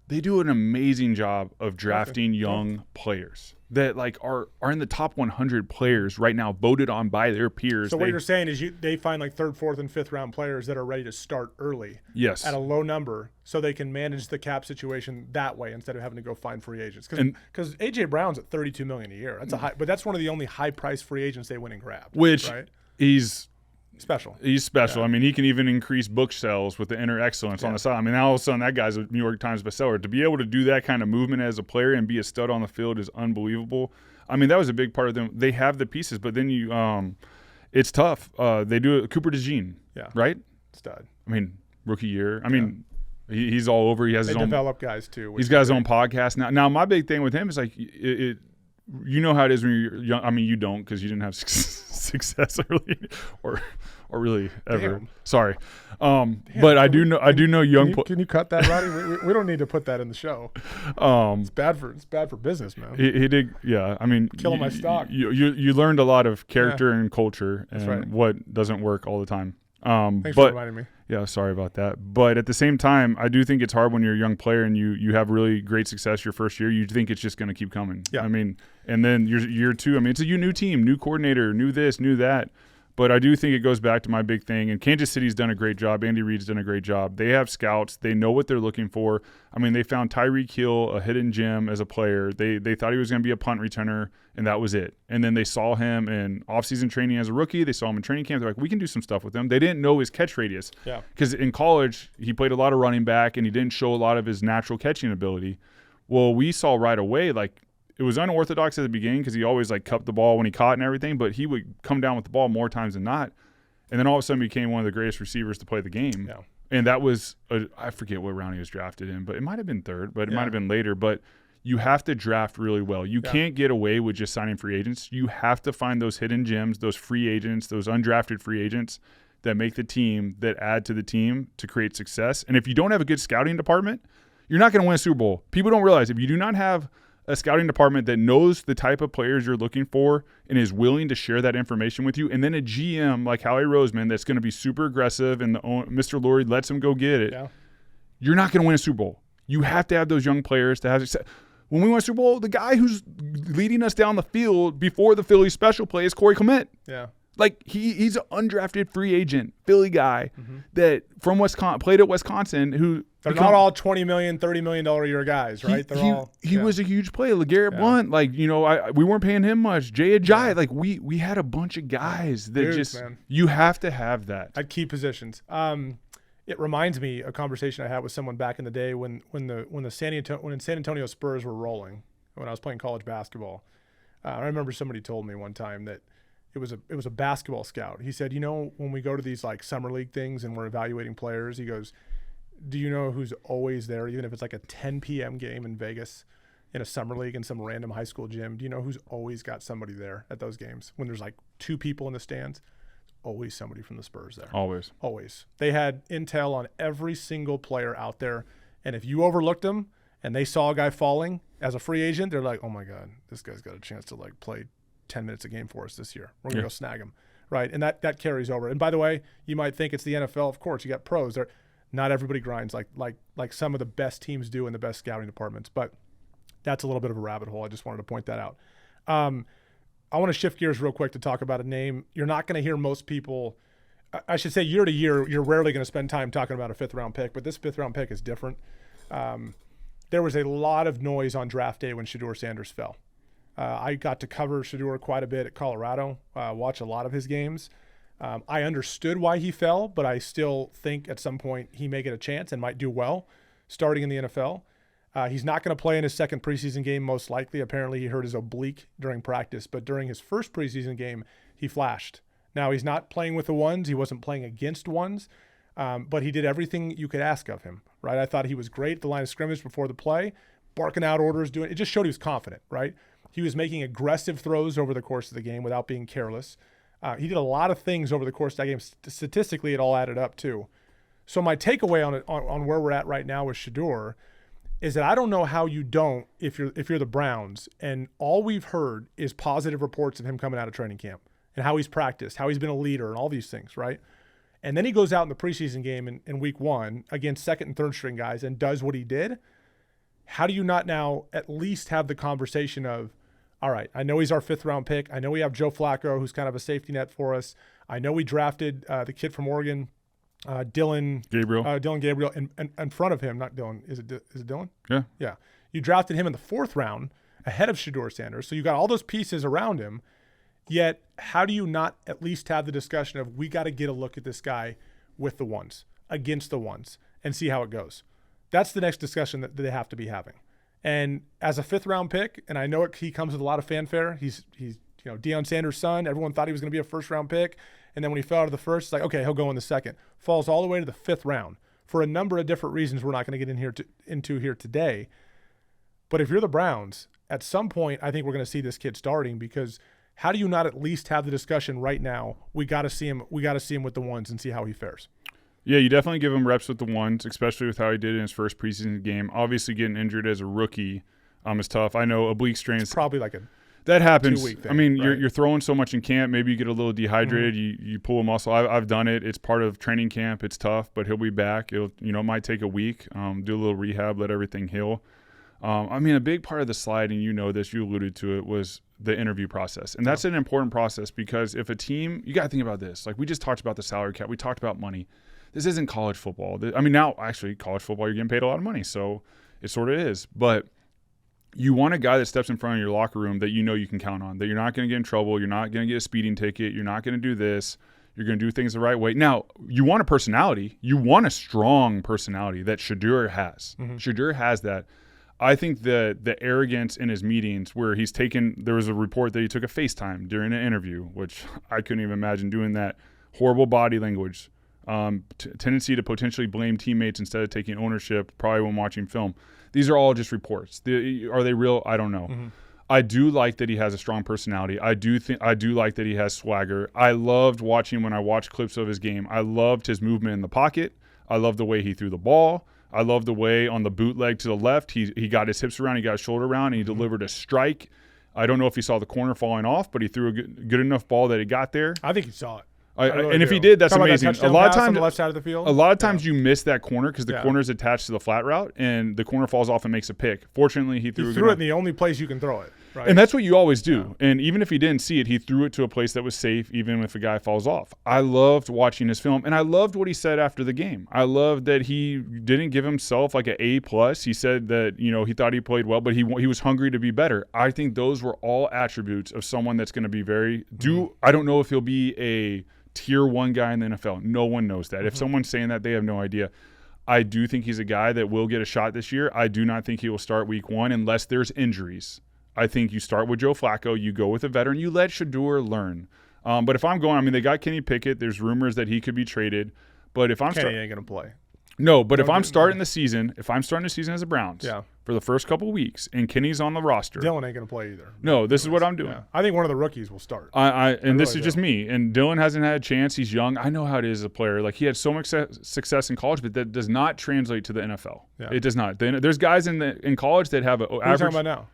They do an amazing job of drafting young players that like are in the top 100 players right now, voted on by their peers. So what you're saying is they find like 3rd, 4th, and 5th round players that are ready to start early. Yes. At a low number, so they can manage the cap situation that way instead of having to go find free agents. Because AJ Brown's at $32 million a year. That's a high, but that's one of the only high price free agents they went and grabbed. Which right? he's special. He's special. Yeah. I mean, he can even increase book sales with the inner excellence on the side. I mean, all of a sudden that guy's a New York Times bestseller. To be able to do that kind of movement as a player and be a stud on the field is unbelievable. I mean, that was a big part of them. They have the pieces, but then it's tough. They do it. Cooper DeJean, right? Stud. I mean, rookie year. I mean, he's all over. He has his own. They develop guys too. He's got his own podcast now. Now, my big thing with him is like you know how it is when you're young. I mean, you don't because you didn't have success early or really ever. Damn. Sorry, but I do know young. Can you cut that, Roddy? we don't need to put that in the show. It's bad for business, man. He did, yeah. I mean, killing my stock. You learned a lot of character and culture and what doesn't work all the time. Thanks for reminding me. Yeah, sorry about that. But at the same time, I do think it's hard when you're a young player and you have really great success your first year. You think it's just going to keep coming. Yeah. I mean, and then year 2, I mean, it's a new team, new coordinator, new this, new that. But I do think it goes back to my big thing. And Kansas City's done a great job. Andy Reid's done a great job. They have scouts. They know what they're looking for. I mean, they found Tyreek Hill, a hidden gem as a player. They thought he was going to be a punt returner, and that was it. And then they saw him in offseason training as a rookie. They saw him in training camp. They're like, we can do some stuff with him. They didn't know his catch radius. Yeah. Because in college, he played a lot of running back, and he didn't show a lot of his natural catching ability. Well, we saw right away, like, it was unorthodox at the beginning because he always, like, cupped the ball when he caught and everything, but he would come down with the ball more times than not. And then all of a sudden became one of the greatest receivers to play the game. Yeah. And that was, I forget what round he was drafted in, but it might have been 3rd, but it might have been later. But you have to draft really well. You can't get away with just signing free agents. You have to find those hidden gems, those free agents, those undrafted free agents that make the team, that add to the team to create success. And if you don't have a good scouting department, you're not going to win a Super Bowl. People don't realize if you do not have a scouting department that knows the type of players you're looking for and is willing to share that information with you, and then a GM like Howie Roseman that's going to be super aggressive and Mr. Lurie lets him go get it, you're not going to win a Super Bowl. You have to have those young players to have success. When we won a Super Bowl, the guy who's leading us down the field before the Philly special play is Corey Clement. Yeah. Like, he's an undrafted free agent, Philly guy that from Wisconsin, played at Wisconsin, who they're not all $20 million, $30 million a year guys, right? He was a huge player. LeGarrette Blount, like, you know, we weren't paying him much. Jay Ajayi, like, we had a bunch of guys that you have to have that. At key positions. It reminds me of a conversation I had with someone back in the day when San Antonio Spurs were rolling, when I was playing college basketball. I remember somebody told me one time that it was a basketball scout. He said, you know, when we go to these like summer league things and we're evaluating players, he goes, do you know who's always there, even if it's like a 10 p.m. game in Vegas in a summer league in some random high school gym? Do you know who's always got somebody there at those games when there's like 2 people in the stands? Always somebody from the Spurs there. Always. They had intel on every single player out there, and if you overlooked them and they saw a guy falling as a free agent, they're like, oh my God, this guy's got a chance to like play 10 minutes a game for us this year. We're going to go snag him, right? And that carries over. And by the way, you might think it's the NFL. Of course, you got pros. Not everybody grinds like some of the best teams do in the best scouting departments, but that's a little bit of a rabbit hole. I just wanted to point that out. I want to shift gears real quick to talk about a name. You're not going to hear most people, I should say year to year, you're rarely going to spend time talking about a 5th round pick, but this 5th round pick is different. There was a lot of noise on draft day when Shadur Sanders fell. I got to cover Shadur quite a bit at Colorado, watch a lot of his games. I understood why he fell, but I still think at some point he may get a chance and might do well starting in the NFL. He's not going to play in his second preseason game, most likely. Apparently he hurt his oblique during practice, but during his first preseason game, he flashed. Now, he's not playing with the ones. He wasn't playing against ones, but he did everything you could ask of him, right? I thought he was great at the line of scrimmage before the play, barking out orders, it just showed he was confident, right? He was making aggressive throws over the course of the game without being careless. He did a lot of things over the course of that game. Statistically, it all added up too. So my takeaway on where we're at right now with Shadur is that I don't know how you don't if you're the Browns, and all we've heard is positive reports of him coming out of training camp and how he's practiced, how he's been a leader and all these things, right? And then he goes out in the preseason game in week 1 against second and third string guys and does what he did. How do you not now at least have the conversation of, all right, I know he's our 5th round pick. I know we have Joe Flacco, who's kind of a safety net for us. I know we drafted the kid from Oregon, Dylan Gabriel in front of him. Not Dylan. Is it Dylan? Yeah. Yeah. You drafted him in the 4th round ahead of Shadur Sanders. So you got all those pieces around him. Yet, how do you not at least have the discussion of, we got to get a look at this guy with the ones, against the ones, and see how it goes? That's the next discussion that they have to be having. And as a 5th round pick, and I know he comes with a lot of fanfare. He's Deion Sanders' son. Everyone thought he was going to be a 1st round pick. And then when he fell out of the 1st, it's like, okay, he'll go in the 2nd. Falls all the way to the 5th round for a number of different reasons we're not going to get into here today. But if you're the Browns, at some point, I think we're going to see this kid starting, because how do you not at least have the discussion right now? We got to see him. We got to see him with the ones and see how he fares. Yeah, you definitely give him reps with the ones, especially with how he did in his first preseason game. Obviously, getting injured as a rookie is tough. I know oblique strains. It's probably like that happens. 2-week thing, I mean, right? you're throwing so much in camp. Maybe you get a little dehydrated. You pull a muscle. I've done it. It's part of training camp. It's tough, but he'll be back. It might take a week. Do a little rehab, let everything heal. I mean, a big part of the slide, and you know this, you alluded to it, was the interview process. And that's an important process, because if a team, you got to think about this. Like, we just talked about the salary cap. We talked about money. This isn't college football. I mean, now, actually, college football, you're getting paid a lot of money. So it sort of is. But you want a guy that steps in front of your locker room that you know you can count on, that you're not going to get in trouble. You're not going to get a speeding ticket. You're not going to do this. You're going to do things the right way. Now, you want a personality. You want a strong personality that Shadur has. Mm-hmm. Shadur has that. I think the arrogance in his meetings, where there was a report that he took a FaceTime during an interview, which I couldn't even imagine doing that. Horrible body language, tendency to potentially blame teammates instead of taking ownership, probably when watching film. These are all just reports. Are they real? I don't know. Mm-hmm. I do like that he has a strong personality. I do like that he has swagger. I loved watching when I watched clips of his game. I loved his movement in the pocket. I loved the way he threw the ball. I love the way on the bootleg to the left, he got his hips around, he got his shoulder around, and he delivered a strike. I don't know if he saw the corner falling off, but he threw a good enough ball that it got there. I think he saw it. And if he did, that's amazing. A lot of times on the left side of the field. A lot of times you miss that corner because the corner is attached to the flat route, and the corner falls off and makes a pick. Fortunately, he threw it in the only place you can throw it. Right? And that's what you always do. Yeah. And even if he didn't see it, he threw it to a place that was safe, even if a guy falls off. I loved watching his film, and I loved what he said after the game. I loved that he didn't give himself like an A+. He said that he thought he played well, but he was hungry to be better. I think those were all attributes of someone that's going to be I don't know if he'll be a tier 1 guy in the NFL. No one knows that. Mm-hmm. If someone's saying that, they have no idea. I do think he's a guy that will get a shot this year. I do not think he will start week 1 unless there's injuries. I think you start with Joe Flacco, you go with a veteran, you let Shadur learn. But if I'm going, they got Kenny Pickett. There's rumors that he could be traded. But if Kenny ain't going to play. No, but if I'm starting the season as a Browns for the first couple of weeks and Kenny's on the roster. Dylan ain't going to play either. No, this is what I'm doing. Yeah. I think one of the rookies will start. This is just me. And Dylan hasn't had a chance. He's young. I know how it is as a player. Like, he had so much success in college, but that does not translate to the NFL. Yeah. It does not. There's guys in college that have an average. What are you talking about now?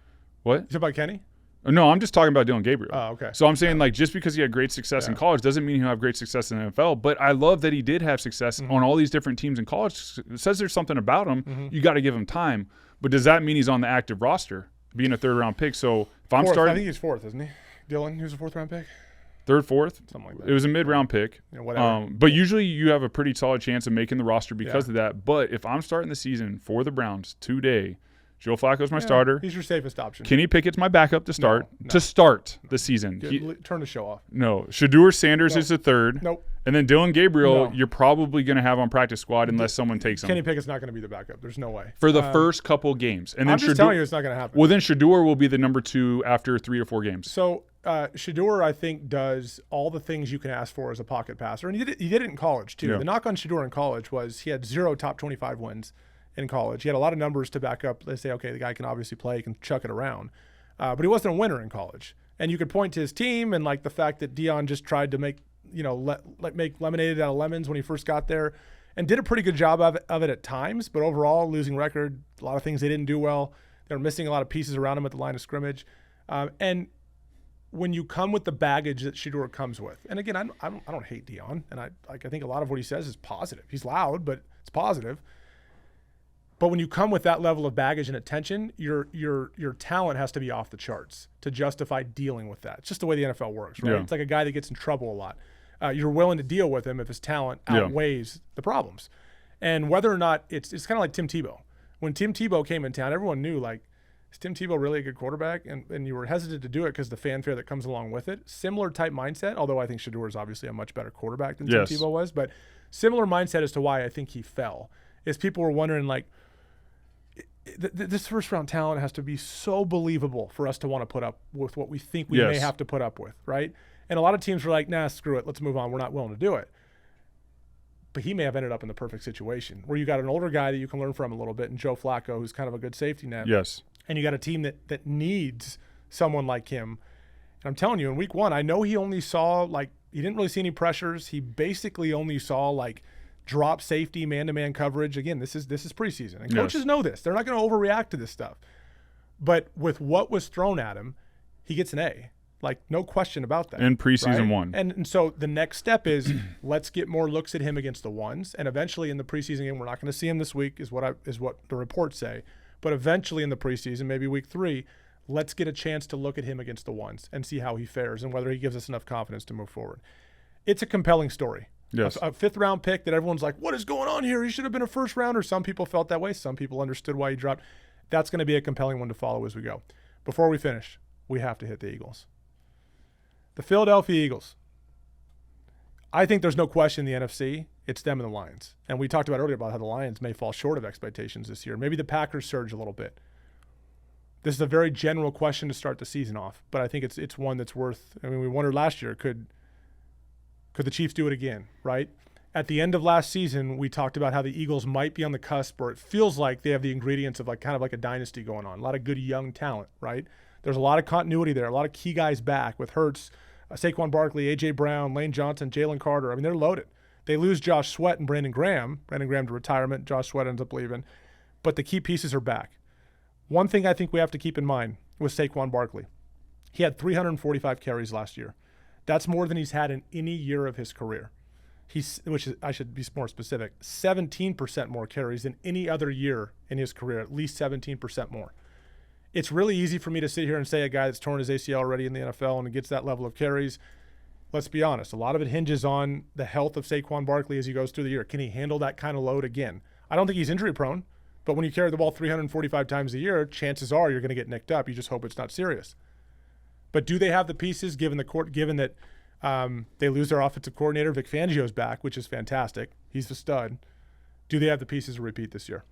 What? You talking about Kenny? No, I'm just talking about Dylan Gabriel. Oh, okay. So I'm saying, just because he had great success in college doesn't mean he'll have great success in the NFL. But I love that he did have success on all these different teams in college. It says there's something about him. Mm-hmm. You got to give him time. But does that mean he's on the active roster, being a 3rd-round pick? So if I'm starting, I think he's 4th, isn't he? Dylan, who's a 4th-round pick? 3rd, 4th, something like that. It was a mid-round pick. Yeah, whatever. But usually you have a pretty solid chance of making the roster because of that. But if I'm starting the season for the Browns today, Joe Flacco's my starter. He's your safest option. Kenny Pickett's my backup to start. No. To start the season. Turn the show off. No. Shadur Sanders is the 3rd. Nope. And then Dylan Gabriel, you're probably going to have on practice squad unless someone takes him. Kenny Pickett's not going to be the backup. There's no way. For the first couple games. And then I'm just telling you it's not going to happen. Well, then Shadur will be the number 2 after 3 or 4 games. So Shadur, I think, does all the things you can ask for as a pocket passer. And he did it in college, too. Yeah. The knock on Shadur in college was he had 0 top 25 wins in college. He had a lot of numbers to back up. They say, okay, the guy can obviously play, he can chuck it around. But he wasn't a winner in college. And you could point to his team and the fact that Deion just tried to make, make lemonade out of lemons when he first got there. and did a pretty good job of it at times, but overall losing record, a lot of things they didn't do well. They're missing a lot of pieces around him at the line of scrimmage. And when you come with the baggage that Shadur comes with, and again, I don't hate Dion, and I think a lot of what he says is positive. He's loud, but it's positive. But when you come with that level of baggage and attention, your talent has to be off the charts to justify dealing with that. It's just the way the NFL works, right? Yeah. It's like a guy that gets in trouble a lot. You're willing to deal with him if his talent outweighs the problems. And whether or not it's kind of like Tim Tebow. When Tim Tebow came in town, everyone knew, like, is Tim Tebow really a good quarterback? And you were hesitant to do it because the fanfare that comes along with it. Similar type mindset, although I think Shadur is obviously a much better quarterback than Tim Tebow was. But similar mindset as to why I think he fell is people were wondering, like, this first-round talent has to be so believable for us to want to put up with what we think we may have to put up with, right? And a lot of teams were like, nah, screw it. Let's move on. We're not willing to do it. But he may have ended up in the perfect situation where you got an older guy that you can learn from a little bit, and Joe Flacco, who's kind of a good safety net. Yes. And you got a team that needs someone like him. And I'm telling you, in week 1, I know he only saw, like, he didn't really see any pressures. He basically only saw, like, drop safety, man-to-man coverage. Again, this is preseason. And coaches know this. They're not going to overreact to this stuff. But with what was thrown at him, he gets an A. Like, no question about that. In preseason 1. And so the next step is let's get more looks at him against the ones. And eventually in the preseason game, we're not going to see him this week is what the reports say. But eventually in the preseason, maybe week 3, let's get a chance to look at him against the ones and see how he fares and whether he gives us enough confidence to move forward. It's a compelling story. Yes. A 5th-round pick that everyone's like, what is going on here? He should have been a first-rounder. Some people felt that way. Some people understood why he dropped. That's going to be a compelling one to follow as we go. Before we finish, we have to hit the Eagles. The Philadelphia Eagles. I think there's no question in the NFC. It's them and the Lions. And we talked about earlier about how the Lions may fall short of expectations this year. Maybe the Packers surge a little bit. This is a very general question to start the season off, but I think it's one that's worth – I mean, we wondered last year, could the Chiefs do it again, right? At the end of last season, we talked about how the Eagles might be on the cusp, or it feels like they have the ingredients of like kind of like a dynasty going on. A lot of good young talent, right? There's a lot of continuity there, a lot of key guys back with Hurts, Saquon Barkley, A.J. Brown, Lane Johnson, Jalen Carter. I mean, they're loaded. They lose Josh Sweat and Brandon Graham. Brandon Graham to retirement. Josh Sweat ends up leaving. But the key pieces are back. One thing I think we have to keep in mind was Saquon Barkley. He had 345 carries last year. That's more than he's had in any year of his career. I should be more specific, 17% more carries than any other year in his career, at least 17% more. It's really easy for me to sit here and say a guy that's torn his ACL already in the NFL and gets that level of carries. Let's be honest. A lot of it hinges on the health of Saquon Barkley as he goes through the year. Can he handle that kind of load again? I don't think he's injury prone, but when you carry the ball 345 times a year, chances are you're going to get nicked up. You just hope it's not serious. But do they have the pieces given that they lose their offensive coordinator? Vic Fangio's back, which is fantastic. He's a stud. Do they have the pieces to repeat this year?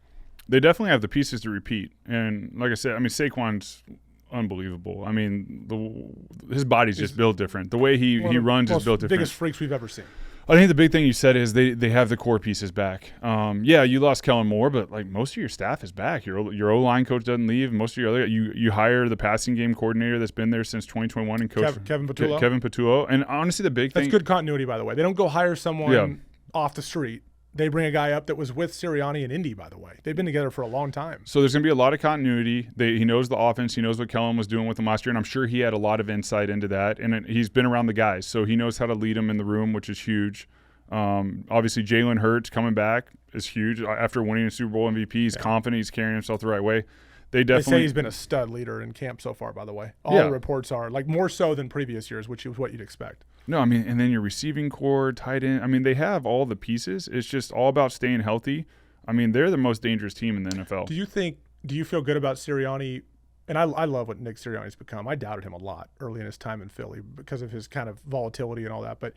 They definitely have the pieces to repeat. And like I said, I mean, Saquon's unbelievable. I mean, his body's just built different. The way he runs is built different. Biggest freaks we've ever seen. I think the big thing you said is they have the core pieces back. Yeah, you lost Kellen Moore, but like most of your staff is back. Your O-line coach doesn't leave. Most of your other you hire the passing game coordinator that's been there since 2021 and coach Kevin Patullo. Kevin Patullo. And honestly, the big thing that's good continuity, by the way. They don't go hire someone off the street. They bring a guy up that was with Sirianni in Indy, by the way. They've been together for a long time. So there's going to be a lot of continuity. He knows the offense. He knows what Kellen was doing with them last year, and I'm sure he had a lot of insight into that. And he's been around the guys, so he knows how to lead them in the room, which is huge. Obviously, Jalen Hurts coming back is huge. After winning a Super Bowl MVP, he's confident. He's carrying himself the right way. They say he's been a stud leader in camp so far, by the way. All the reports are, like, more so than previous years, which is what you'd expect. No, I mean, and then your receiving core, tight end. I mean, they have all the pieces. It's just all about staying healthy. I mean, they're the most dangerous team in the NFL. Do you feel good about Sirianni? And I love what Nick Sirianni's become. I doubted him a lot early in his time in Philly because of his kind of volatility and all that. But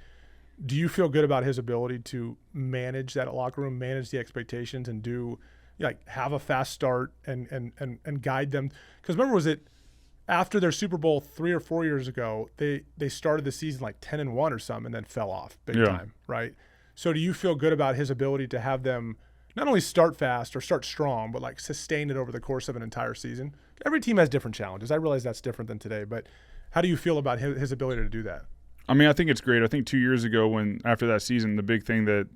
do you feel good about his ability to manage that locker room, manage the expectations, and have a fast start and guide them? Because remember, was it after their Super Bowl 3 or 4 years ago, they started the season like 10-1 or something and then fell off big time, right? So do you feel good about his ability to have them not only start fast or start strong, but like sustain it over the course of an entire season? Every team has different challenges. I realize that's different than today, but how do you feel about his ability to do that? I mean, I think it's great. I think 2 years ago after that season, the big thing the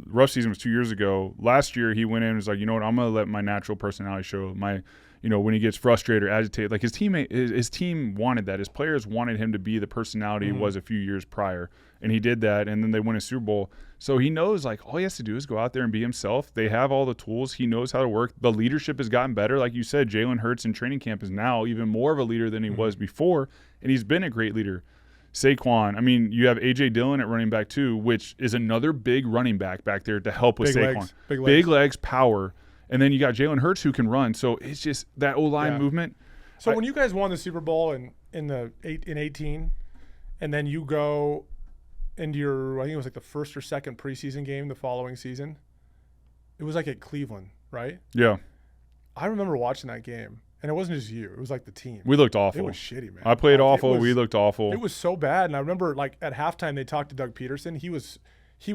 rough season was 2 years ago. Last year, he went in and was like, you know what, I'm going to let my natural personality show. When he gets frustrated or agitated, like his team wanted that. His players wanted him to be the personality he was a few years prior. And he did that, and then they win a Super Bowl. So he knows, like, all he has to do is go out there and be himself. They have all the tools. He knows how to work. The leadership has gotten better. Like you said, Jalen Hurts in training camp is now even more of a leader than he was before, and he's been a great leader. Saquon, I mean, you have A.J. Dillon at running back too, which is another big running back there to help with Saquon. Big legs, power. And then you got Jalen Hurts who can run. So it's just that O-line movement. So when you guys won the Super Bowl in 18, and then you go into I think it was like the first or second preseason game the following season, it was like at Cleveland, right? Yeah. I remember watching that game, and it wasn't just you. It was like the team. We looked awful. It was shitty, man. I played awful. We looked awful. It was so bad. And I remember, like, at halftime they talked to Doug Peterson. He was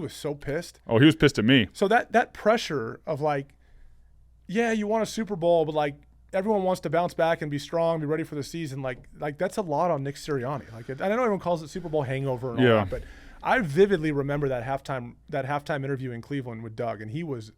so pissed. Oh, he was pissed at me. So that pressure of, like, yeah, you won a Super Bowl, but, like, everyone wants to bounce back and be strong, be ready for the season. Like that's a lot on Nick Sirianni. Like, I know everyone calls it Super Bowl hangover and all that, but I vividly remember that halftime interview in Cleveland with Doug, and he was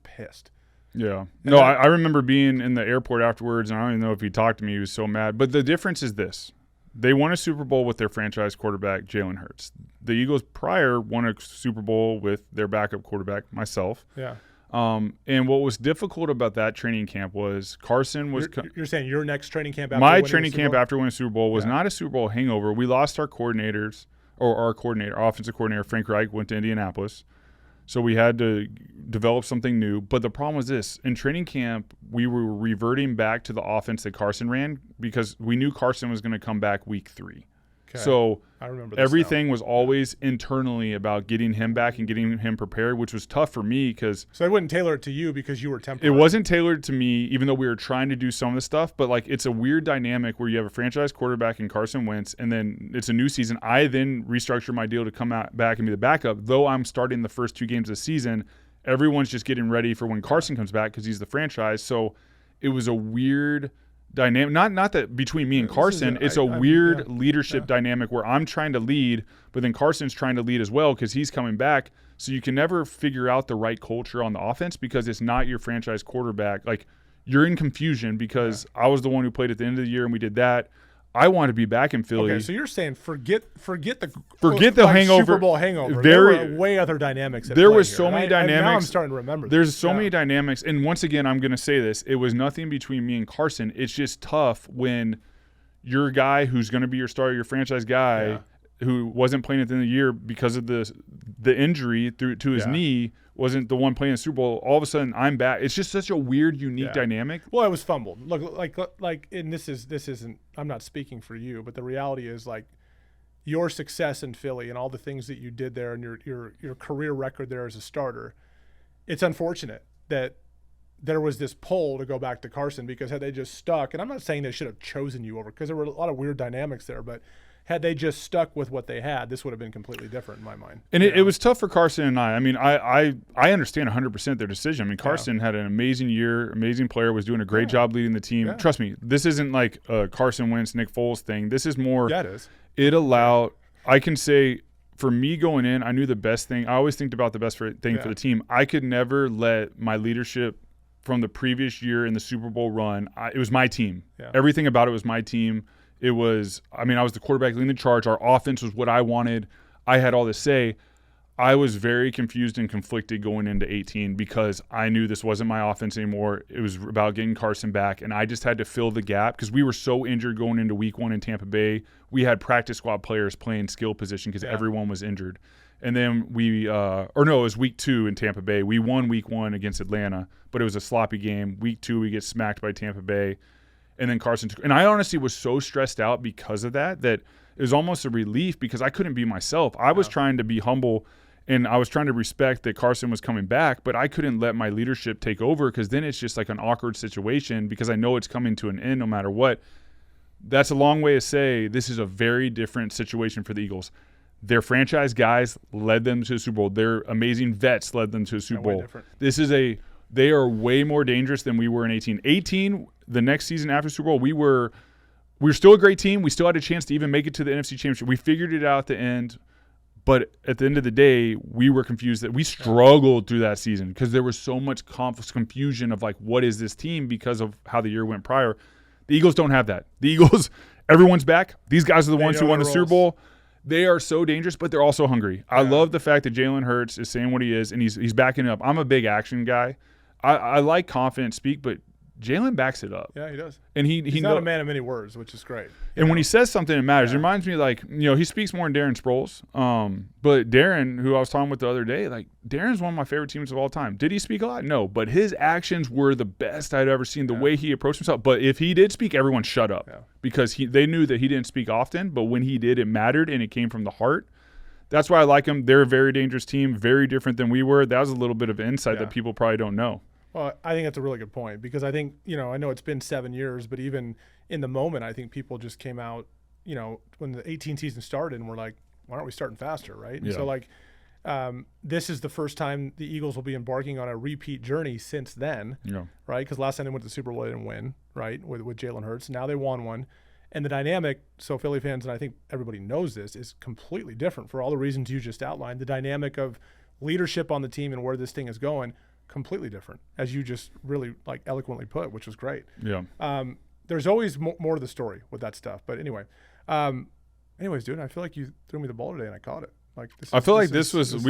pissed. Yeah. No, I remember being in the airport afterwards, and I don't even know if he talked to me. He was so mad. But the difference is this. They won a Super Bowl with their franchise quarterback, Jalen Hurts. The Eagles prior won a Super Bowl with their backup quarterback, myself. Yeah. And what was difficult about that training camp was Carson was – You're saying your next training camp after my training camp after winning a Super Bowl was not a Super Bowl hangover. We lost our coordinators – or our offensive coordinator, Frank Reich, went to Indianapolis. So we had to develop something new. But the problem was this. In training camp, we were reverting back to the offense that Carson ran because we knew Carson was going to come back week 3. Okay. So I remember this everything was always internally about getting him back and getting him prepared, which was tough for me because – So they wouldn't tailor it to you because you were temporary. It wasn't tailored to me, even though we were trying to do some of the stuff. But, like, it's a weird dynamic where you have a franchise quarterback in Carson Wentz, and then it's a new season. I then restructure my deal to come back and be the backup. Though I'm starting the first 2 games of the season, everyone's just getting ready for when Carson comes back because he's the franchise. So it was a weird – dynamic, not that between me and Carson, it's a weird leadership dynamic where I'm trying to lead, but then Carson's trying to lead as well because he's coming back. So you can never figure out the right culture on the offense because it's not your franchise quarterback. Like, you're in confusion because I was the one who played at the end of the year and we did that. I want to be back in Philly. Okay, so you're saying forget the hangover, Super Bowl hangover. There were way other dynamics. There was so many dynamics. Now I'm starting to remember. There's so many dynamics, and once again, I'm going to say this: it was nothing between me and Carson. It's just tough when your guy who's going to be your starter, your franchise guy, who wasn't playing at the end of the year because of the injury to his knee, wasn't the one playing the Super Bowl. All of a sudden, I'm back. It's just such a weird, unique dynamic. Well, it was fumbled. Look, like, and this isn't. I'm not speaking for you, but the reality is, like, your success in Philly and all the things that you did there and your career record there as a starter. It's unfortunate that there was this pull to go back to Carson because had they just stuck, and I'm not saying they should have chosen you over because there were a lot of weird dynamics there, but had they just stuck with what they had, this would have been completely different in my mind. And it was tough for Carson and I. I mean, I understand 100% their decision. I mean, Carson had an amazing year, amazing player, was doing a great job leading the team. Trust me, this isn't like a Carson Wentz, Nick Foles thing. This is more. Yeah, it is. It allowed. I can say, for me going in, I knew the best thing. I always think about the best thing for the team. I could never let my leadership from the previous year in the Super Bowl run. It was my team. Yeah. Everything about it was my team. It was, I mean, I was the quarterback leading the charge. Our offense was what I wanted. I had all to say. I was very confused and conflicted going into 18 because I knew this wasn't my offense anymore. It was about getting Carson back, and I just had to fill the gap because we were so injured going into week 1 in Tampa Bay. We had practice squad players playing skill position because everyone was injured. And then it was week 2 in Tampa Bay. We won week 1 against Atlanta, but it was a sloppy game. Week 2, we get smacked by Tampa Bay. And then Carson took – and I honestly was so stressed out because of that it was almost a relief because I couldn't be myself. I was trying to be humble, and I was trying to respect that Carson was coming back, but I couldn't let my leadership take over because then it's just like an awkward situation because I know it's coming to an end no matter what. That's a long way to say this is a very different situation for the Eagles. Their franchise guys led them to the Super Bowl. Their amazing vets led them to the Super Bowl. They are way more dangerous than we were in 18. 18, the next season after Super Bowl, we were we were still a great team. We still had a chance to even make it to the NFC Championship. We figured it out at the end. But at the end of the day, we were confused that we struggled through that season because there was so much confusion of like, what is this team because of how the year went prior. The Eagles don't have that. The Eagles, everyone's back. These guys are the ones who won the Super Bowl. They are so dangerous, but they're also hungry. I love the fact that Jalen Hurts is saying what he is, and he's backing it up. I'm a big action guy. I like confident speak, but Jalen backs it up. Yeah, he does. And he's not a man of many words, which is great. And when he says something, it matters. It reminds me, like, you know, he speaks more than Darren Sproles. But Darren, who I was talking with the other day, like, Darren's one of my favorite teams of all time. Did he speak a lot? No. But his actions were the best I'd ever seen, the way he approached himself. But if he did speak, everyone shut up because they knew that he didn't speak often. But when he did, it mattered, and it came from the heart. That's why I like him. They're a very dangerous team, very different than we were. That was a little bit of insight that people probably don't know. Well, I think that's a really good point because I think, you know, I know it's been 7 years, but even in the moment, I think people just came out, you know, when the 18 season started and were like, why aren't we starting faster, right? And so, like, this is the first time the Eagles will be embarking on a repeat journey since then, right? Because last time they went to the Super Bowl, they didn't win, right, with Jalen Hurts. Now they won one. And the dynamic, so Philly fans, and I think everybody knows this, is completely different for all the reasons you just outlined. The dynamic of leadership on the team and where this thing is going, completely different, as you just really like eloquently put, which was great. There's always more to the story with that stuff, but anyway, anyways, dude, I feel like you threw me the ball today and I caught it. Like, we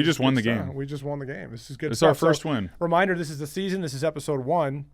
just won the game. We just won the game. This is good. It's our first win. Reminder: this is the season. This is episode 1.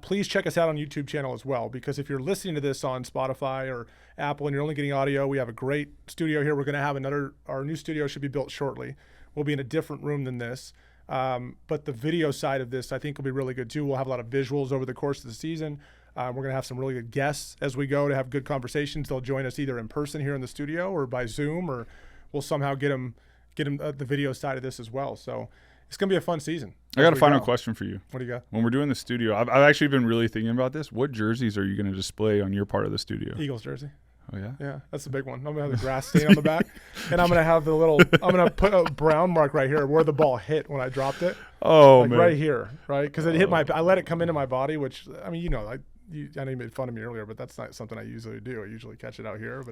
Please check us out on YouTube channel as well, because if you're listening to this on Spotify or Apple and you're only getting audio, we have a great studio here. We're going to have our new studio should be built shortly. We'll be in a different room than this. But the video side of this, I think, will be really good too. We'll have a lot of visuals over the course of the season. We're going to have some really good guests as we go to have good conversations. They'll join us either in person here in the studio or by Zoom, or we'll somehow get them the video side of this as well. So it's going to be a fun season. I got a final question for you. What do you got? When we're doing the studio, I've actually been really thinking about this. What jerseys are you going to display on your part of the studio? Eagles jersey. Oh, yeah? Yeah, that's the big one. I'm going to have the grass stain on the back, and I'm going to have I'm going to put a brown mark right here where the ball hit when I dropped it. Oh, like man. Right here, right? Because it hit I let it come into my body, which, I mean, you know, I know you made fun of me earlier, but that's not something I usually do. I usually catch it out here.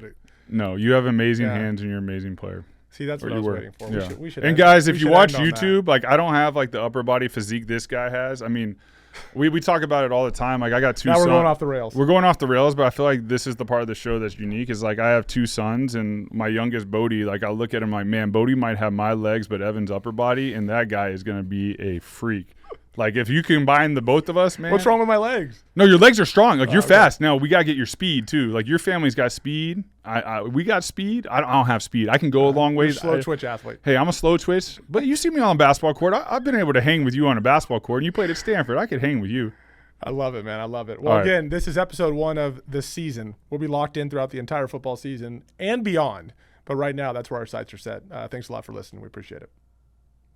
No, you have amazing hands and you're an amazing player. See, that's what I was waiting for. Yeah. We should and guys, if you watch YouTube, like, I don't have like the upper body physique this guy has. I mean, we talk about it all the time. Like, I got 2 sons. Now we're going off the rails. We're going off the rails, but I feel like this is the part of the show that's unique. Is like, I have 2 sons, and my youngest, Bodie, like, I look at him like, man, Bodie might have my legs, but Evan's upper body, and that guy is going to be a freak. Like, if you combine the both of us, man. What's wrong with my legs? No, your legs are strong. Like, you're fast. Now, we got to get your speed, too. Like, your family's got speed. We got speed. I don't have speed. I can go a long ways. Slow twitch athlete. Hey, I'm a slow twitch. But you see me on a basketball court. I've been able to hang with you on a basketball court, and you played at Stanford. I could hang with you. I love it, man. I love it. Well, again, this is episode 1 of the season. We'll be locked in throughout the entire football season and beyond. But right now, that's where our sights are set. Thanks a lot for listening. We appreciate it.